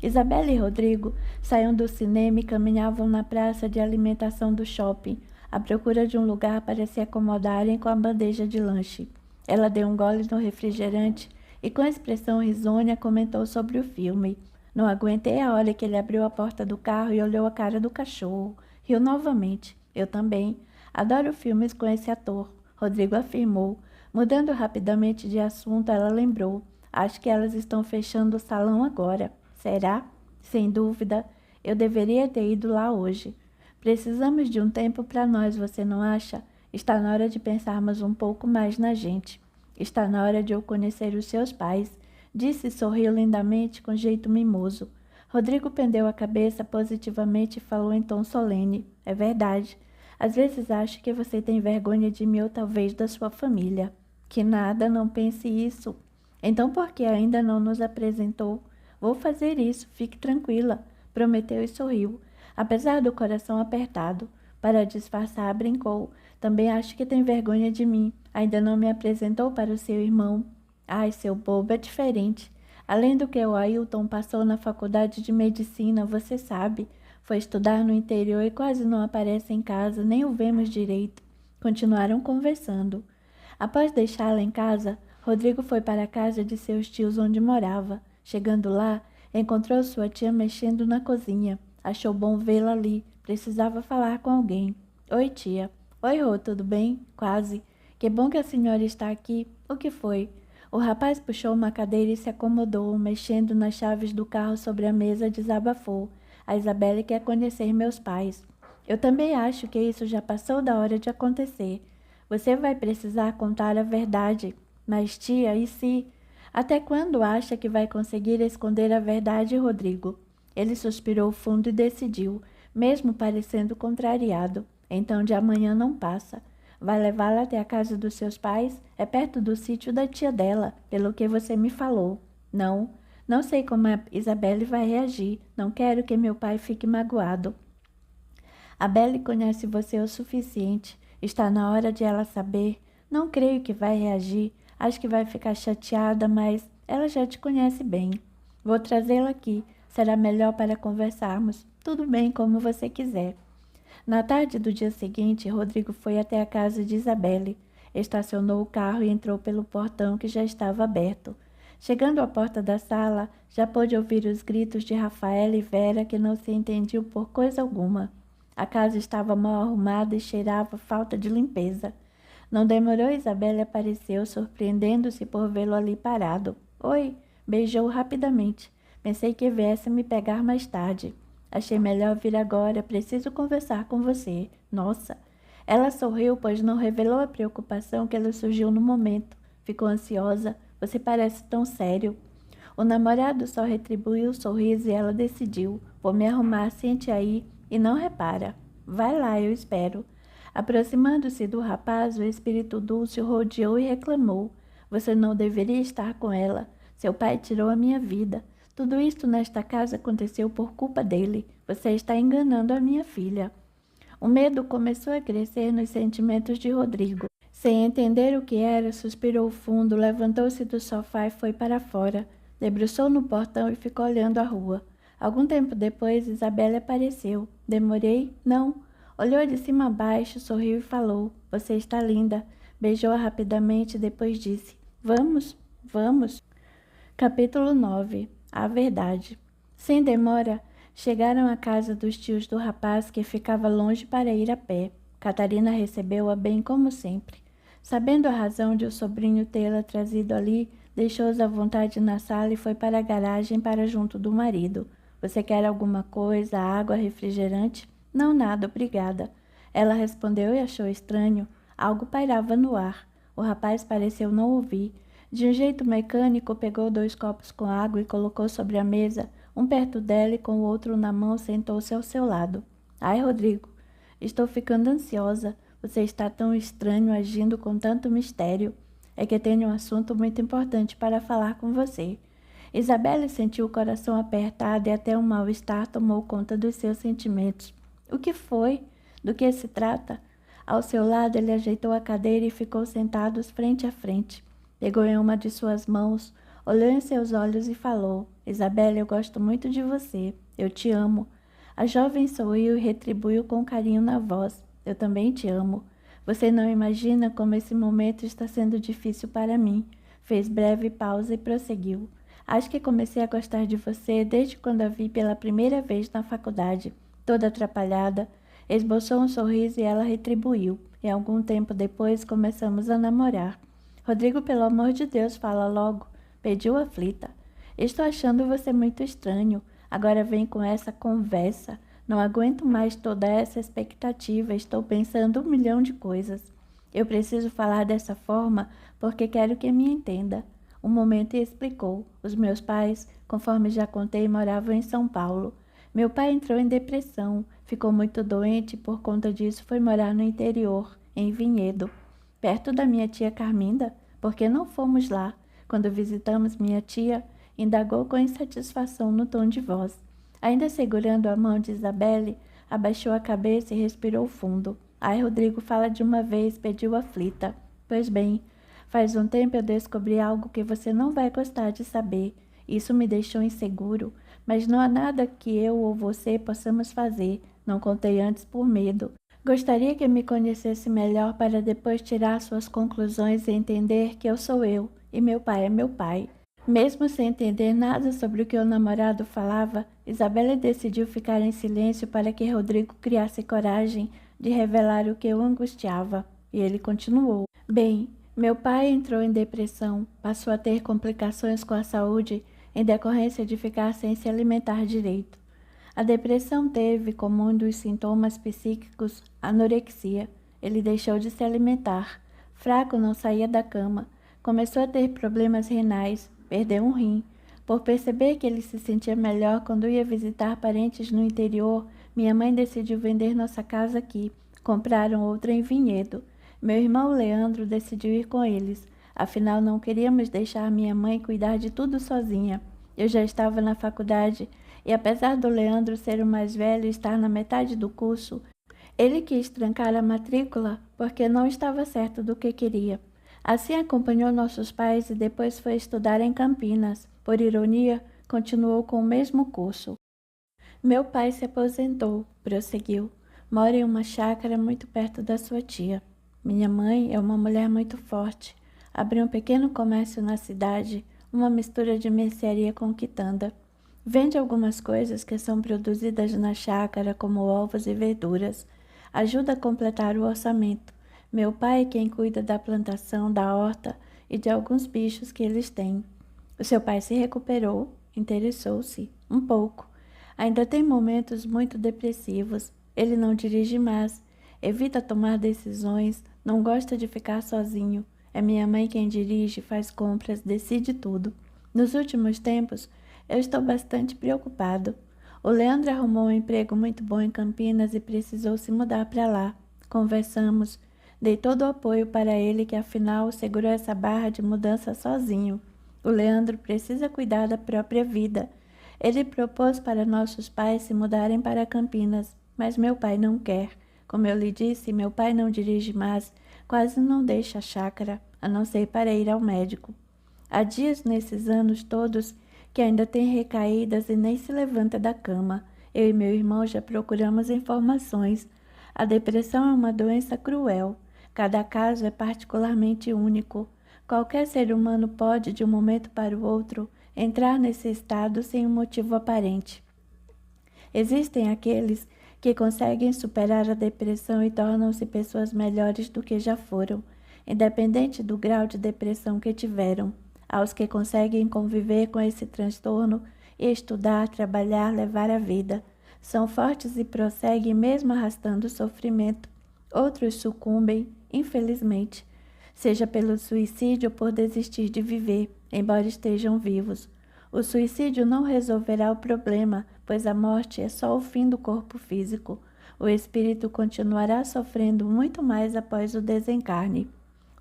Isabela e Rodrigo saíam do cinema e caminhavam na praça de alimentação do shopping, à procura de um lugar para se acomodarem com a bandeja de lanche. Ela deu um gole no refrigerante e, com expressão risonha, comentou sobre o filme. Não aguentei a hora que ele abriu a porta do carro e olhou a cara do cachorro. Riu novamente. Eu também. Adoro filmes com esse ator, Rodrigo afirmou. Mudando rapidamente de assunto, ela lembrou. Acho que elas estão fechando o salão agora. Será? Sem dúvida. Eu deveria ter ido lá hoje. Precisamos de um tempo para nós, você não acha? Está na hora de pensarmos um pouco mais na gente. Está na hora de eu conhecer os seus pais, disse e sorriu lindamente com jeito mimoso. Rodrigo pendeu a cabeça positivamente e falou em tom solene. É verdade. Às vezes acho que você tem vergonha de mim ou talvez da sua família. Que nada, não pense isso. Então por que ainda não nos apresentou? Vou fazer isso, fique tranquila, prometeu e sorriu, apesar do coração apertado. Para disfarçar, brincou. Também acho que tem vergonha de mim. Ainda não me apresentou para o seu irmão. Ai, seu bobo, é diferente. Além do que o Ailton passou na faculdade de medicina, você sabe. Foi estudar no interior e quase não aparece em casa, nem o vemos direito. Continuaram conversando. Após deixá-la em casa, Rodrigo foi para a casa de seus tios onde morava. Chegando lá, encontrou sua tia mexendo na cozinha. Achou bom vê-la ali. Precisava falar com alguém. Oi, tia. Oi, Rô, tudo bem? Quase. Que bom que a senhora está aqui. O que foi? O rapaz puxou uma cadeira e se acomodou, mexendo nas chaves do carro sobre a mesa, desabafou. A Isabelle quer conhecer meus pais. Eu também acho que isso já passou da hora de acontecer. Você vai precisar contar a verdade. Mas, tia, e se... Até quando acha que vai conseguir esconder a verdade, Rodrigo? Ele suspirou fundo e decidiu, mesmo parecendo contrariado. Então de amanhã não passa. Vai levá-la até a casa dos seus pais? É perto do sítio da tia dela, pelo que você me falou. Não, não sei como a Isabelle vai reagir. Não quero que meu pai fique magoado. A Belle conhece você o suficiente. Está na hora de ela saber. Não creio que vai reagir. Acho que vai ficar chateada, mas ela já te conhece bem. Vou trazê-la aqui. Será melhor para conversarmos. Tudo bem, como você quiser. Na tarde do dia seguinte, Rodrigo foi até a casa de Isabelle. Estacionou o carro e entrou pelo portão que já estava aberto. Chegando à porta da sala, já pôde ouvir os gritos de Rafaela e Vera que não se entendiam por coisa alguma. A casa estava mal arrumada e cheirava falta de limpeza. Não demorou, Isabelle apareceu, surpreendendo-se por vê-lo ali parado. Oi, beijou rapidamente. Pensei que viesse me pegar mais tarde. Achei melhor vir agora, preciso conversar com você. Nossa! Ela sorriu, pois não revelou a preocupação que lhe surgiu no momento. Ficou ansiosa. Você parece tão sério. O namorado só retribuiu o sorriso e ela decidiu. Vou me arrumar, sente aí. E não repara. Vai lá, eu espero. Aproximando-se do rapaz, o espírito dulce o rodeou e reclamou. Você não deveria estar com ela. Seu pai tirou a minha vida. Tudo isto nesta casa aconteceu por culpa dele. Você está enganando a minha filha. O medo começou a crescer nos sentimentos de Rodrigo. Sem entender o que era, suspirou fundo, levantou-se do sofá e foi para fora. Debruçou no portão e ficou olhando a rua. Algum tempo depois, Isabelle apareceu. Demorei? Não. Olhou de cima a baixo, sorriu e falou. Você está linda. Beijou-a rapidamente e depois disse. Vamos, vamos. Capítulo 9. A verdade. Sem demora, chegaram à casa dos tios do rapaz que ficava longe para ir a pé. Catarina recebeu-a bem como sempre. Sabendo a razão de o sobrinho tê-la trazido ali, deixou-os à vontade na sala e foi para a garagem para junto do marido. Você quer alguma coisa, água, refrigerante? Não, nada, obrigada. Ela respondeu e achou estranho. Algo pairava no ar. O rapaz pareceu não ouvir. De um jeito mecânico, pegou 2 copos com água e colocou sobre a mesa, um perto dela e com o outro na mão sentou-se ao seu lado. Ai, Rodrigo, estou ficando ansiosa. Você está tão estranho, agindo com tanto mistério. É que tenho um assunto muito importante para falar com você. Isabelle sentiu o coração apertado e até um mal-estar tomou conta dos seus sentimentos. O que foi? Do que se trata? Ao seu lado, ele ajeitou a cadeira e ficou sentados frente a frente. Pegou em uma de suas mãos, olhou em seus olhos e falou. Isabelle, eu gosto muito de você. Eu te amo. A jovem sorriu e retribuiu com carinho na voz. Eu também te amo. Você não imagina como esse momento está sendo difícil para mim. Fez breve pausa e prosseguiu. Acho que comecei a gostar de você desde quando a vi pela primeira vez na faculdade. Toda atrapalhada, esboçou um sorriso e ela retribuiu. E algum tempo depois começamos a namorar. Rodrigo, pelo amor de Deus, fala logo. Pediu aflita. Estou achando você muito estranho. Agora vem com essa conversa. Não aguento mais toda essa expectativa. Estou pensando 1 milhão de coisas. Eu preciso falar dessa forma porque quero que me entenda. Um momento e explicou. Os meus pais, conforme já contei, moravam em São Paulo. Meu pai entrou em depressão, ficou muito doente e por conta disso foi morar no interior, em Vinhedo, perto da minha tia Carminda. Por que não fomos lá? Quando visitamos minha tia, indagou com insatisfação no tom de voz. Ainda segurando a mão de Isabelle, abaixou a cabeça e respirou fundo. Ai, Rodrigo, fala de uma vez, pediu aflita. Pois bem, faz um tempo eu descobri algo que você não vai gostar de saber. Isso me deixou inseguro, mas não há nada que eu ou você possamos fazer. Não contei antes por medo. Gostaria que me conhecesse melhor para depois tirar suas conclusões e entender que eu sou eu e meu pai é meu pai. Mesmo sem entender nada sobre o que o namorado falava, Isabela decidiu ficar em silêncio para que Rodrigo criasse coragem de revelar o que o angustiava. E ele continuou. Bem, meu pai entrou em depressão, passou a ter complicações com a saúde em decorrência de ficar sem se alimentar direito. A depressão teve como um dos sintomas psíquicos anorexia. Ele deixou de se alimentar. Fraco, não saía da cama. Começou a ter problemas renais, perdeu um rim. Por perceber que ele se sentia melhor quando ia visitar parentes no interior, minha mãe decidiu vender nossa casa aqui. Compraram outra em Vinhedo. Meu irmão Leandro decidiu ir com eles. Afinal, não queríamos deixar minha mãe cuidar de tudo sozinha. Eu já estava na faculdade e, apesar do Leandro ser o mais velho e estar na metade do curso, ele quis trancar a matrícula porque não estava certo do que queria. Assim acompanhou nossos pais e depois foi estudar em Campinas. Por ironia, continuou com o mesmo curso. Meu pai se aposentou, prosseguiu. Mora em uma chácara muito perto da sua tia. Minha mãe é uma mulher muito forte. Abriu um pequeno comércio na cidade, uma mistura de mercearia com quitanda. Vende algumas coisas que são produzidas na chácara, como ovos e verduras. Ajuda a completar o orçamento. Meu pai é quem cuida da plantação, da horta e de alguns bichos que eles têm. O seu pai se recuperou, interessou-se, um pouco. Ainda tem momentos muito depressivos. Ele não dirige mais, evita tomar decisões, não gosta de ficar sozinho. É minha mãe quem dirige, faz compras, decide tudo. Nos últimos tempos, eu estou bastante preocupado. O Leandro arrumou um emprego muito bom em Campinas e precisou se mudar para lá. Conversamos. Dei todo o apoio para ele, que afinal segurou essa barra de mudança sozinho. O Leandro precisa cuidar da própria vida. Ele propôs para nossos pais se mudarem para Campinas, mas meu pai não quer. Como eu lhe disse, meu pai não dirige mais, quase não deixa a chácara, a não ser para ir ao médico. Há dias nesses anos todos que ainda tem recaídas e nem se levanta da cama. Eu e meu irmão já procuramos informações. A depressão é uma doença cruel. Cada caso é particularmente único. Qualquer ser humano pode, de um momento para o outro, entrar nesse estado sem um motivo aparente. Existem aqueles que conseguem superar a depressão e tornam-se pessoas melhores do que já foram, independente do grau de depressão que tiveram. Aos que conseguem conviver com esse transtorno e estudar, trabalhar, levar a vida. São fortes e prosseguem mesmo arrastando o sofrimento. Outros sucumbem, infelizmente, seja pelo suicídio ou por desistir de viver, embora estejam vivos. O suicídio não resolverá o problema, pois a morte é só o fim do corpo físico. O espírito continuará sofrendo muito mais após o desencarne.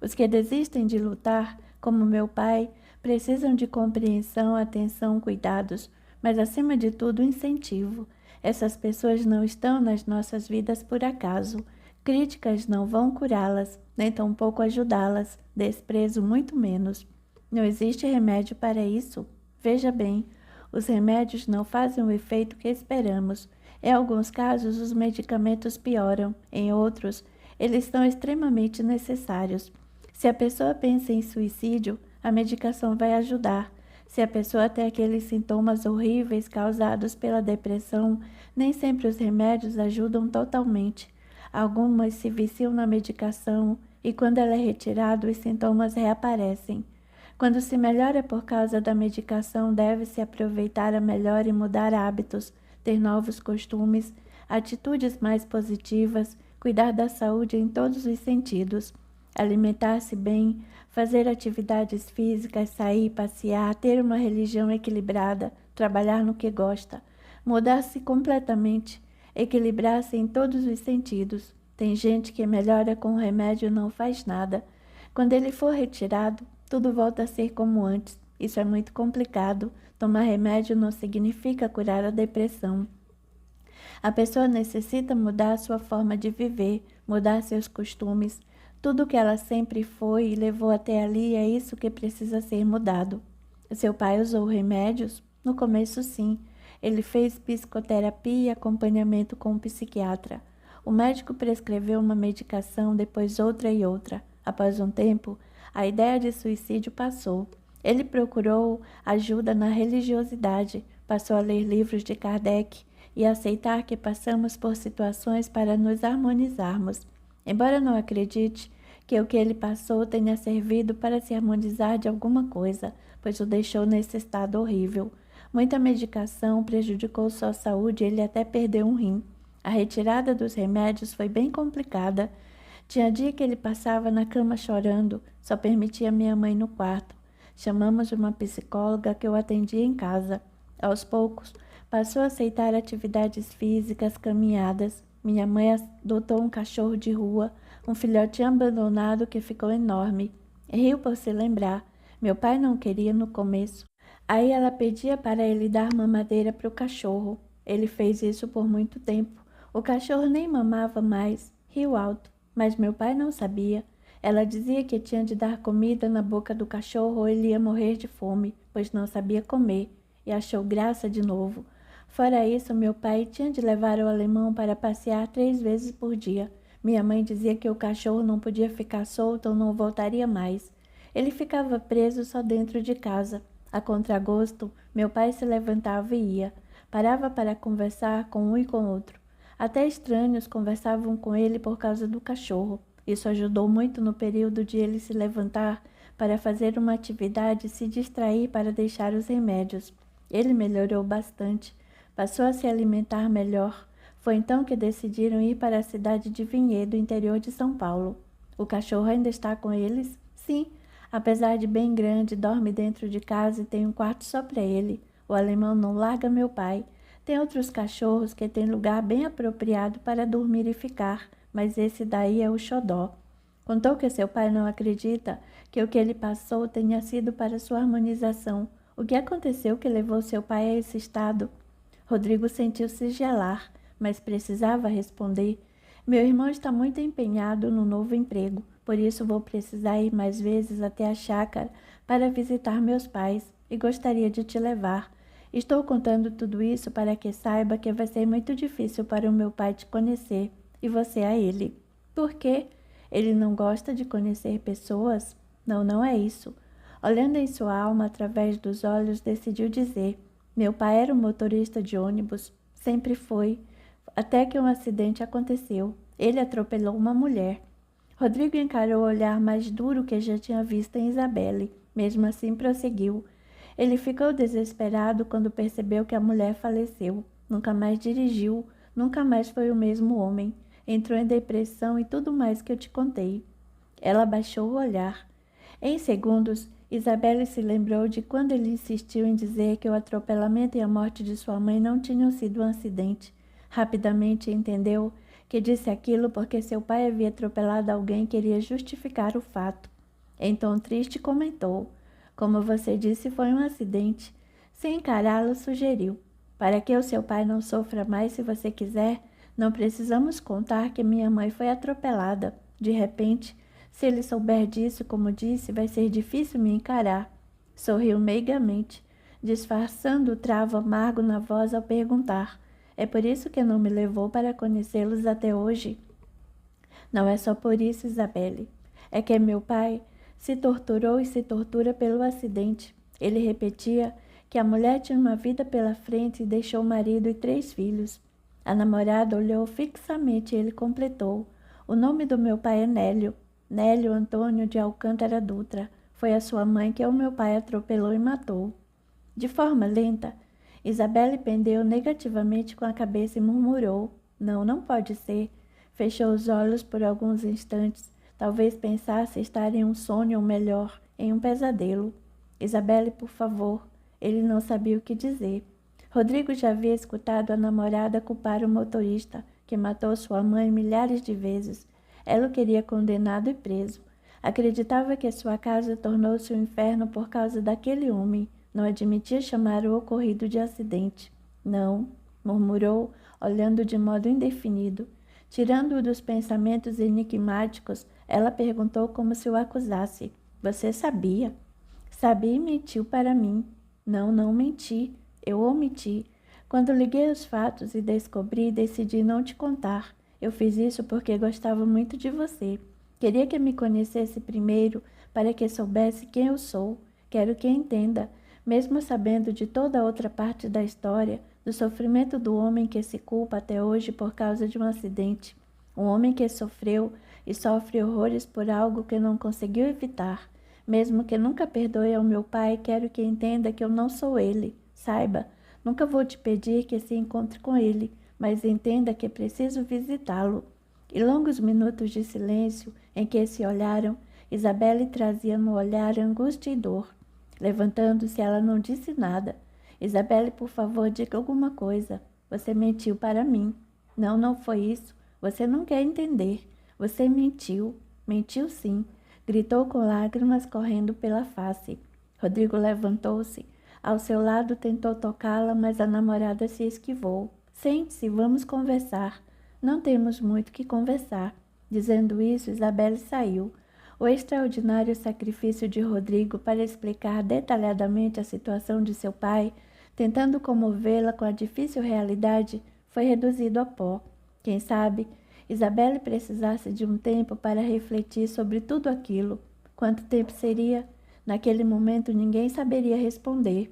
Os que desistem de lutar, como meu pai, precisam de compreensão, atenção, cuidados, mas acima de tudo incentivo. Essas pessoas não estão nas nossas vidas por acaso. Críticas não vão curá-las, nem tampouco ajudá-las, desprezo muito menos. Não existe remédio para isso. Veja bem, os remédios não fazem o efeito que esperamos. Em alguns casos, os medicamentos pioram, em outros, eles são extremamente necessários. Se a pessoa pensa em suicídio, a medicação vai ajudar. Se a pessoa tem aqueles sintomas horríveis causados pela depressão, nem sempre os remédios ajudam totalmente. Algumas se viciam na medicação e, quando ela é retirada, os sintomas reaparecem. Quando se melhora por causa da medicação, deve-se aproveitar a melhora e mudar hábitos, ter novos costumes, atitudes mais positivas, cuidar da saúde em todos os sentidos. Alimentar-se bem, fazer atividades físicas, sair, passear, ter uma religião equilibrada, trabalhar no que gosta, mudar-se completamente, equilibrar-se em todos os sentidos. Tem gente que melhora com o remédio e não faz nada. Quando ele for retirado, tudo volta a ser como antes. Isso é muito complicado. Tomar remédio não significa curar a depressão. A pessoa necessita mudar a sua forma de viver, mudar seus costumes. Tudo que ela sempre foi e levou até ali é isso que precisa ser mudado. Seu pai usou remédios? No começo, sim. Ele fez psicoterapia e acompanhamento com um psiquiatra. O médico prescreveu uma medicação, depois outra e outra. Após um tempo, a ideia de suicídio passou. Ele procurou ajuda na religiosidade, passou a ler livros de Kardec e aceitar que passamos por situações para nos harmonizarmos. Embora não acredite que o que ele passou tenha servido para se harmonizar de alguma coisa, pois o deixou nesse estado horrível. Muita medicação prejudicou sua saúde e ele até perdeu um rim. A retirada dos remédios foi bem complicada. Tinha dia que ele passava na cama chorando, só permitia minha mãe no quarto. Chamamos uma psicóloga que eu atendia em casa. Aos poucos, passou a aceitar atividades físicas, caminhadas. Minha mãe adotou um cachorro de rua, um filhotinho abandonado que ficou enorme. Riu por se lembrar. Meu pai não queria no começo. Aí ela pedia para ele dar mamadeira para o cachorro. Ele fez isso por muito tempo. O cachorro nem mamava mais. Riu alto, mas meu pai não sabia. Ela dizia que tinha de dar comida na boca do cachorro ou ele ia morrer de fome, pois não sabia comer, e achou graça de novo. Fora isso, meu pai tinha de levar o alemão para passear 3 vezes por dia. Minha mãe dizia que o cachorro não podia ficar solto ou não voltaria mais. Ele ficava preso só dentro de casa. A contragosto, meu pai se levantava e ia. Parava para conversar com um e com outro. Até estranhos conversavam com ele por causa do cachorro. Isso ajudou muito no período de ele se levantar para fazer uma atividade e se distrair para deixar os remédios. Ele melhorou bastante. Passou a se alimentar melhor. Foi então que decidiram ir para a cidade de Vinhedo, interior de São Paulo. O cachorro ainda está com eles? Sim. Apesar de bem grande, dorme dentro de casa e tem um quarto só para ele. O alemão não larga meu pai. Tem outros cachorros que têm lugar bem apropriado para dormir e ficar, mas esse daí é o xodó. Contou que seu pai não acredita que o que ele passou tenha sido para sua harmonização. O que aconteceu que levou seu pai a esse estado? Rodrigo sentiu-se gelar, mas precisava responder. Meu irmão está muito empenhado no novo emprego, por isso vou precisar ir mais vezes até a chácara para visitar meus pais e gostaria de te levar. Estou contando tudo isso para que saiba que vai ser muito difícil para o meu pai te conhecer e você a ele. Por quê? Ele não gosta de conhecer pessoas? Não, não é isso. Olhando em sua alma através dos olhos, decidiu dizer: meu pai era um motorista de ônibus, sempre foi, até que um acidente aconteceu. Ele atropelou uma mulher. Rodrigo encarou o olhar mais duro que já tinha visto em Isabelle. Mesmo assim, prosseguiu. Ele ficou desesperado quando percebeu que a mulher faleceu. Nunca mais dirigiu, nunca mais foi o mesmo homem. Entrou em depressão e tudo mais que eu te contei. Ela baixou o olhar. Em segundos, Isabelle se lembrou de quando ele insistiu em dizer que o atropelamento e a morte de sua mãe não tinham sido um acidente. Rapidamente entendeu que disse aquilo porque seu pai havia atropelado alguém e queria justificar o fato. Em tom triste comentou: como você disse, foi um acidente. Sem encará-lo, sugeriu: para que o seu pai não sofra mais, se você quiser, não precisamos contar que minha mãe foi atropelada. De repente, se ele souber disso, como disse, vai ser difícil me encarar. Sorriu meigamente, disfarçando o travo amargo na voz ao perguntar: é por isso que não me levou para conhecê-los até hoje? Não é só por isso, Isabelle. É que meu pai se torturou e se tortura pelo acidente. Ele repetia que a mulher tinha uma vida pela frente e deixou o marido e 3 filhos. A namorada olhou fixamente e ele completou: o nome do meu pai é Nélio. Nélio Antônio de Alcântara Dutra. Foi a sua mãe que o meu pai atropelou e matou. De forma lenta, Isabelle pendeu negativamente com a cabeça e murmurou: não, não pode ser. Fechou os olhos por alguns instantes. Talvez pensasse estar em um sonho ou melhor, em um pesadelo. Isabelle, por favor. Ele não sabia o que dizer. Rodrigo já havia escutado a namorada culpar o motorista, que matou sua mãe milhares de vezes. Ela o queria condenado e preso. Acreditava que sua casa tornou-se um inferno por causa daquele homem. Não admitia chamar o ocorrido de acidente. Não, murmurou, olhando de modo indefinido. Tirando-o dos pensamentos enigmáticos, ela perguntou como se o acusasse. Você sabia? Sabia e mentiu para mim. Não, não menti. Eu omiti. Quando liguei os fatos e descobri, decidi não te contar. Eu fiz isso porque gostava muito de você. Queria que me conhecesse primeiro, para que soubesse quem eu sou. Quero que entenda, mesmo sabendo de toda a outra parte da história, do sofrimento do homem que se culpa até hoje por causa de um acidente. Um homem que sofreu e sofre horrores por algo que não conseguiu evitar. Mesmo que nunca perdoe ao meu pai, quero que entenda que eu não sou ele. Saiba, nunca vou te pedir que se encontre com ele, mas entenda que preciso visitá-lo. E longos minutos de silêncio em que se olharam, Isabelle trazia no olhar angústia e dor. Levantando-se, ela não disse nada. Isabelle, por favor, diga alguma coisa. Você mentiu para mim. Não, não foi isso. Você não quer entender. Você mentiu. Mentiu sim. Gritou com lágrimas correndo pela face. Rodrigo levantou-se. Ao seu lado tentou tocá-la, mas a namorada se esquivou. Sente-se, vamos conversar. Não temos muito que conversar. Dizendo isso, Isabelle saiu. O extraordinário sacrifício de Rodrigo para explicar detalhadamente a situação de seu pai, tentando comovê-la com a difícil realidade, foi reduzido a pó. Quem sabe, Isabelle precisasse de um tempo para refletir sobre tudo aquilo. Quanto tempo seria? Naquele momento ninguém saberia responder.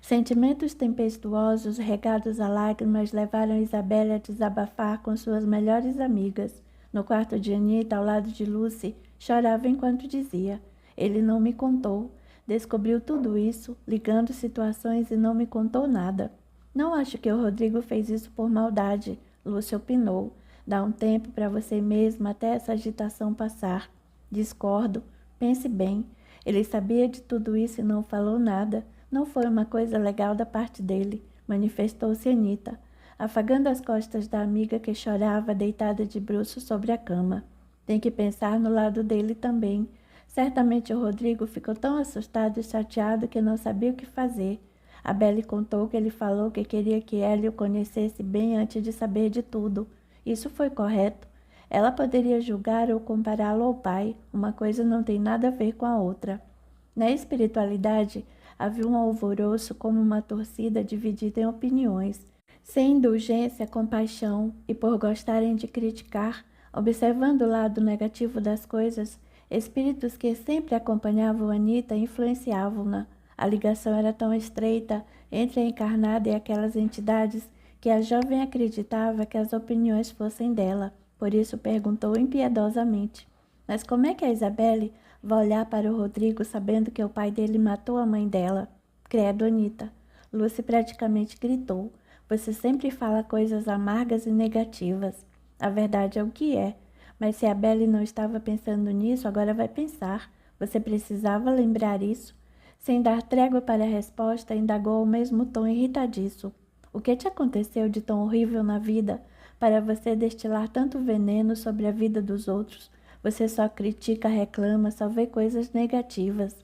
Sentimentos tempestuosos, regados a lágrimas, levaram Isabelle a desabafar com suas melhores amigas. No quarto de Anita, ao lado de Lucy, chorava enquanto dizia: ele não me contou. Descobriu tudo isso, ligando situações e não me contou nada. Não acho que o Rodrigo fez isso por maldade, Lucy opinou. Dá um tempo para você mesma até essa agitação passar. Discordo. Pense bem. Ele sabia de tudo isso e não falou nada. Não foi uma coisa legal da parte dele, manifestou-se Anita, afagando as costas da amiga que chorava deitada de bruços sobre a cama. Tem que pensar no lado dele também. Certamente o Rodrigo ficou tão assustado e chateado que não sabia o que fazer. A Belle contou que ele falou que queria que Ellie o conhecesse bem antes de saber de tudo. Isso foi correto. Ela poderia julgar ou compará-lo ao pai. Uma coisa não tem nada a ver com a outra. Na espiritualidade, havia um alvoroço como uma torcida dividida em opiniões, sem indulgência, compaixão e por gostarem de criticar, observando o lado negativo das coisas, espíritos que sempre acompanhavam Anita influenciavam-na. A ligação era tão estreita entre a encarnada e aquelas entidades que a jovem acreditava que as opiniões fossem dela. Por isso perguntou impiedosamente: mas como é que a Isabelle vai olhar para o Rodrigo sabendo que o pai dele matou a mãe dela? Credo, Anita. Lucy praticamente gritou. Você sempre fala coisas amargas e negativas. A verdade é o que é. Mas se a Belle não estava pensando nisso, agora vai pensar. Você precisava lembrar isso. Sem dar trégua para a resposta, indagou ao mesmo tom irritadiço. O que te aconteceu de tão horrível na vida para você destilar tanto veneno sobre a vida dos outros? Você só critica, reclama, só vê coisas negativas.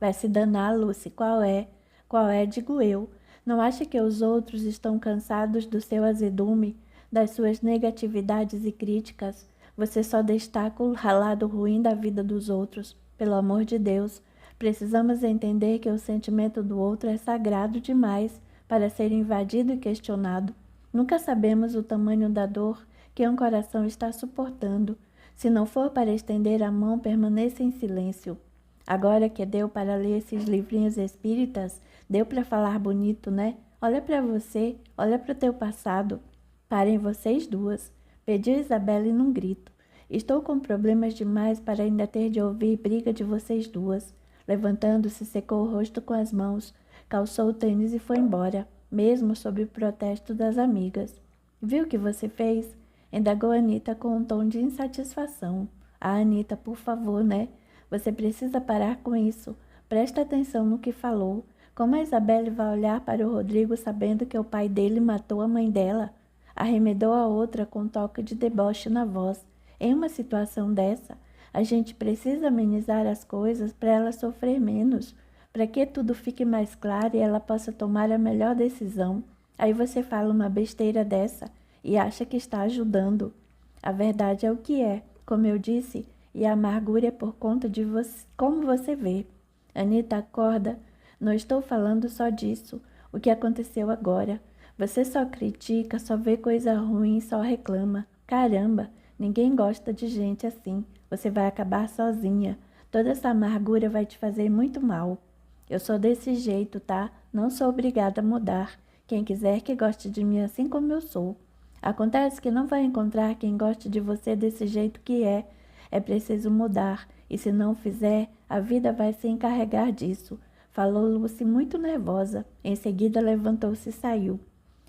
Vai se danar, Lucy. Qual é? Qual é, digo eu. Não acha que os outros estão cansados do seu azedume, das suas negatividades e críticas? Você só destaca o lado ruim da vida dos outros. Pelo amor de Deus, precisamos entender que o sentimento do outro é sagrado demais para ser invadido e questionado. Nunca sabemos o tamanho da dor que um coração está suportando. Se não for para estender a mão, permaneça em silêncio. Agora que deu para ler esses livrinhos espíritas, deu para falar bonito, né? Olha para você, olha para o teu passado. Parem vocês duas, pediu Isabelle num grito. Estou com problemas demais para ainda ter de ouvir briga de vocês duas. Levantando-se, secou o rosto com as mãos, calçou o tênis e foi embora, mesmo sob o protesto das amigas. Viu o que você fez? Indagou Anita com um tom de insatisfação. Ah, Anita, por favor, né? Você precisa parar com isso. Presta atenção no que falou. Como a Isabelle vai olhar para o Rodrigo sabendo que o pai dele matou a mãe dela? Arremedou a outra com um toque de deboche na voz. Em uma situação dessa, a gente precisa amenizar as coisas para ela sofrer menos, para que tudo fique mais claro e ela possa tomar a melhor decisão. Aí você fala uma besteira dessa e acha que está ajudando. A verdade é o que é, como eu disse, e a amargura é por conta de você, como você vê. Anita, acorda. Não estou falando só disso. O que aconteceu agora? Você só critica, só vê coisa ruim, só reclama. Caramba, ninguém gosta de gente assim. Você vai acabar sozinha. Toda essa amargura vai te fazer muito mal. Eu sou desse jeito, tá? Não sou obrigada a mudar. Quem quiser que goste de mim assim como eu sou. Acontece que não vai encontrar quem goste de você desse jeito que é. É preciso mudar, e se não fizer, a vida vai se encarregar disso. Falou Lucy muito nervosa. Em seguida levantou-se e saiu.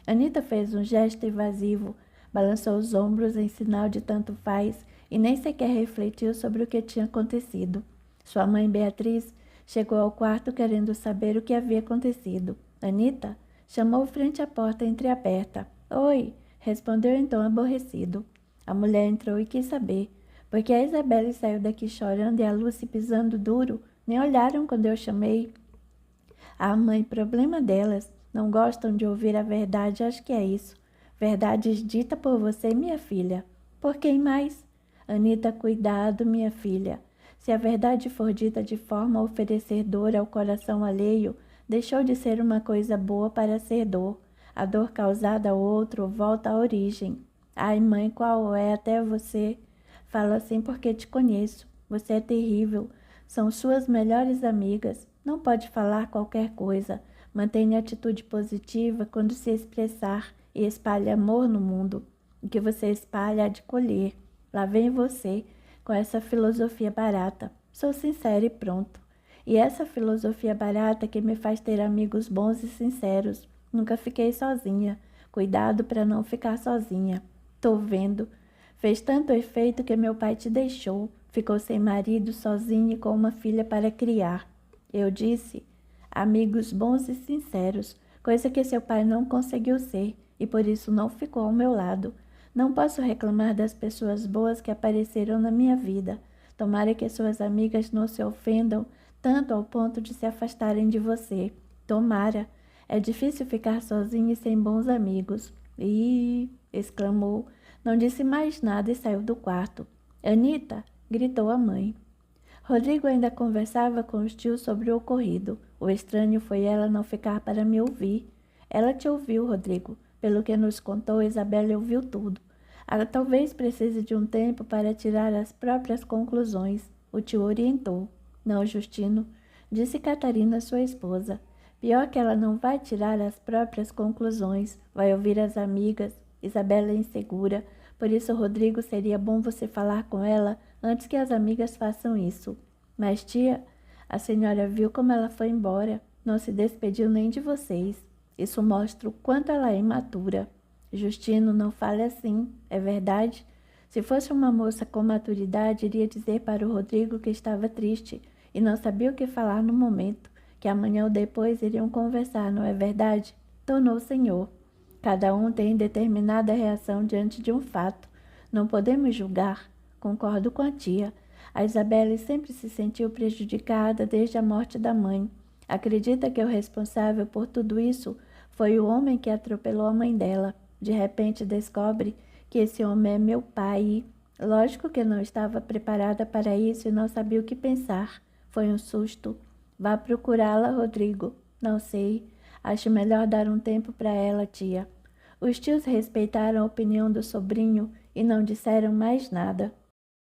Anita fez um gesto evasivo, balançou os ombros em sinal de tanto faz e nem sequer refletiu sobre o que tinha acontecido. Sua mãe Beatriz chegou ao quarto querendo saber o que havia acontecido. Anita chamou frente à porta entreaberta. Oi, respondeu então aborrecido. A mulher entrou e quis saber, porque a Isabelle saiu daqui chorando e a Lucy pisando duro. Nem olharam quando eu chamei. Ah, mãe, problema delas. Não gostam de ouvir a verdade, acho que é isso. Verdades dita por você, minha filha. Por quem mais? Anita, cuidado, minha filha. Se a verdade for dita de forma a oferecer dor ao coração alheio, deixou de ser uma coisa boa para ser dor. A dor causada ao outro volta à origem. Ai, mãe, qual é até você? Falo assim porque te conheço. Você é terrível. São suas melhores amigas. Não pode falar qualquer coisa. Mantenha atitude positiva quando se expressar e espalhe amor no mundo. O que você espalha há de colher. Lá vem você, com essa filosofia barata. Sou sincera e pronto. E essa filosofia barata que me faz ter amigos bons e sinceros. Nunca fiquei sozinha. Cuidado para não ficar sozinha. Tô vendo. Fez tanto efeito que meu pai te deixou. Ficou sem marido, sozinha e com uma filha para criar. Eu disse, amigos bons e sinceros, coisa que seu pai não conseguiu ser e por isso não ficou ao meu lado. Não posso reclamar das pessoas boas que apareceram na minha vida. Tomara que suas amigas não se ofendam tanto ao ponto de se afastarem de você. Tomara. É difícil ficar sozinha e sem bons amigos. Ih, exclamou. Não disse mais nada e saiu do quarto. Anita, gritou a mãe. Rodrigo ainda conversava com os tios sobre o ocorrido. O estranho foi ela não ficar para me ouvir. Ela te ouviu, Rodrigo. Pelo que nos contou, Isabelle ouviu tudo. Talvez precise de um tempo para tirar as próprias conclusões. O tio orientou. Não, Justino, disse Catarina, sua esposa. Pior que ela não vai tirar as próprias conclusões. Vai ouvir as amigas. Isabelle é insegura. Por isso, Rodrigo, seria bom você falar com ela antes que as amigas façam isso. Mas, tia, a senhora viu como ela foi embora. Não se despediu nem de vocês. Isso mostra o quanto ela é imatura. Justino, não fale assim. É verdade? Se fosse uma moça com maturidade, iria dizer para o Rodrigo que estava triste e não sabia o que falar no momento, que amanhã ou depois iriam conversar, não é verdade? Tornou o senhor. Cada um tem determinada reação diante de um fato. Não podemos julgar. Concordo com a tia. A Isabelle sempre se sentiu prejudicada desde a morte da mãe. Acredita que o responsável por tudo isso foi o homem que atropelou a mãe dela. De repente descobre que esse homem é meu pai e, lógico que não estava preparada para isso e não sabia o que pensar. Foi um susto. Vá procurá-la, Rodrigo. Não sei. Acho melhor dar um tempo para ela, tia. Os tios respeitaram a opinião do sobrinho e não disseram mais nada.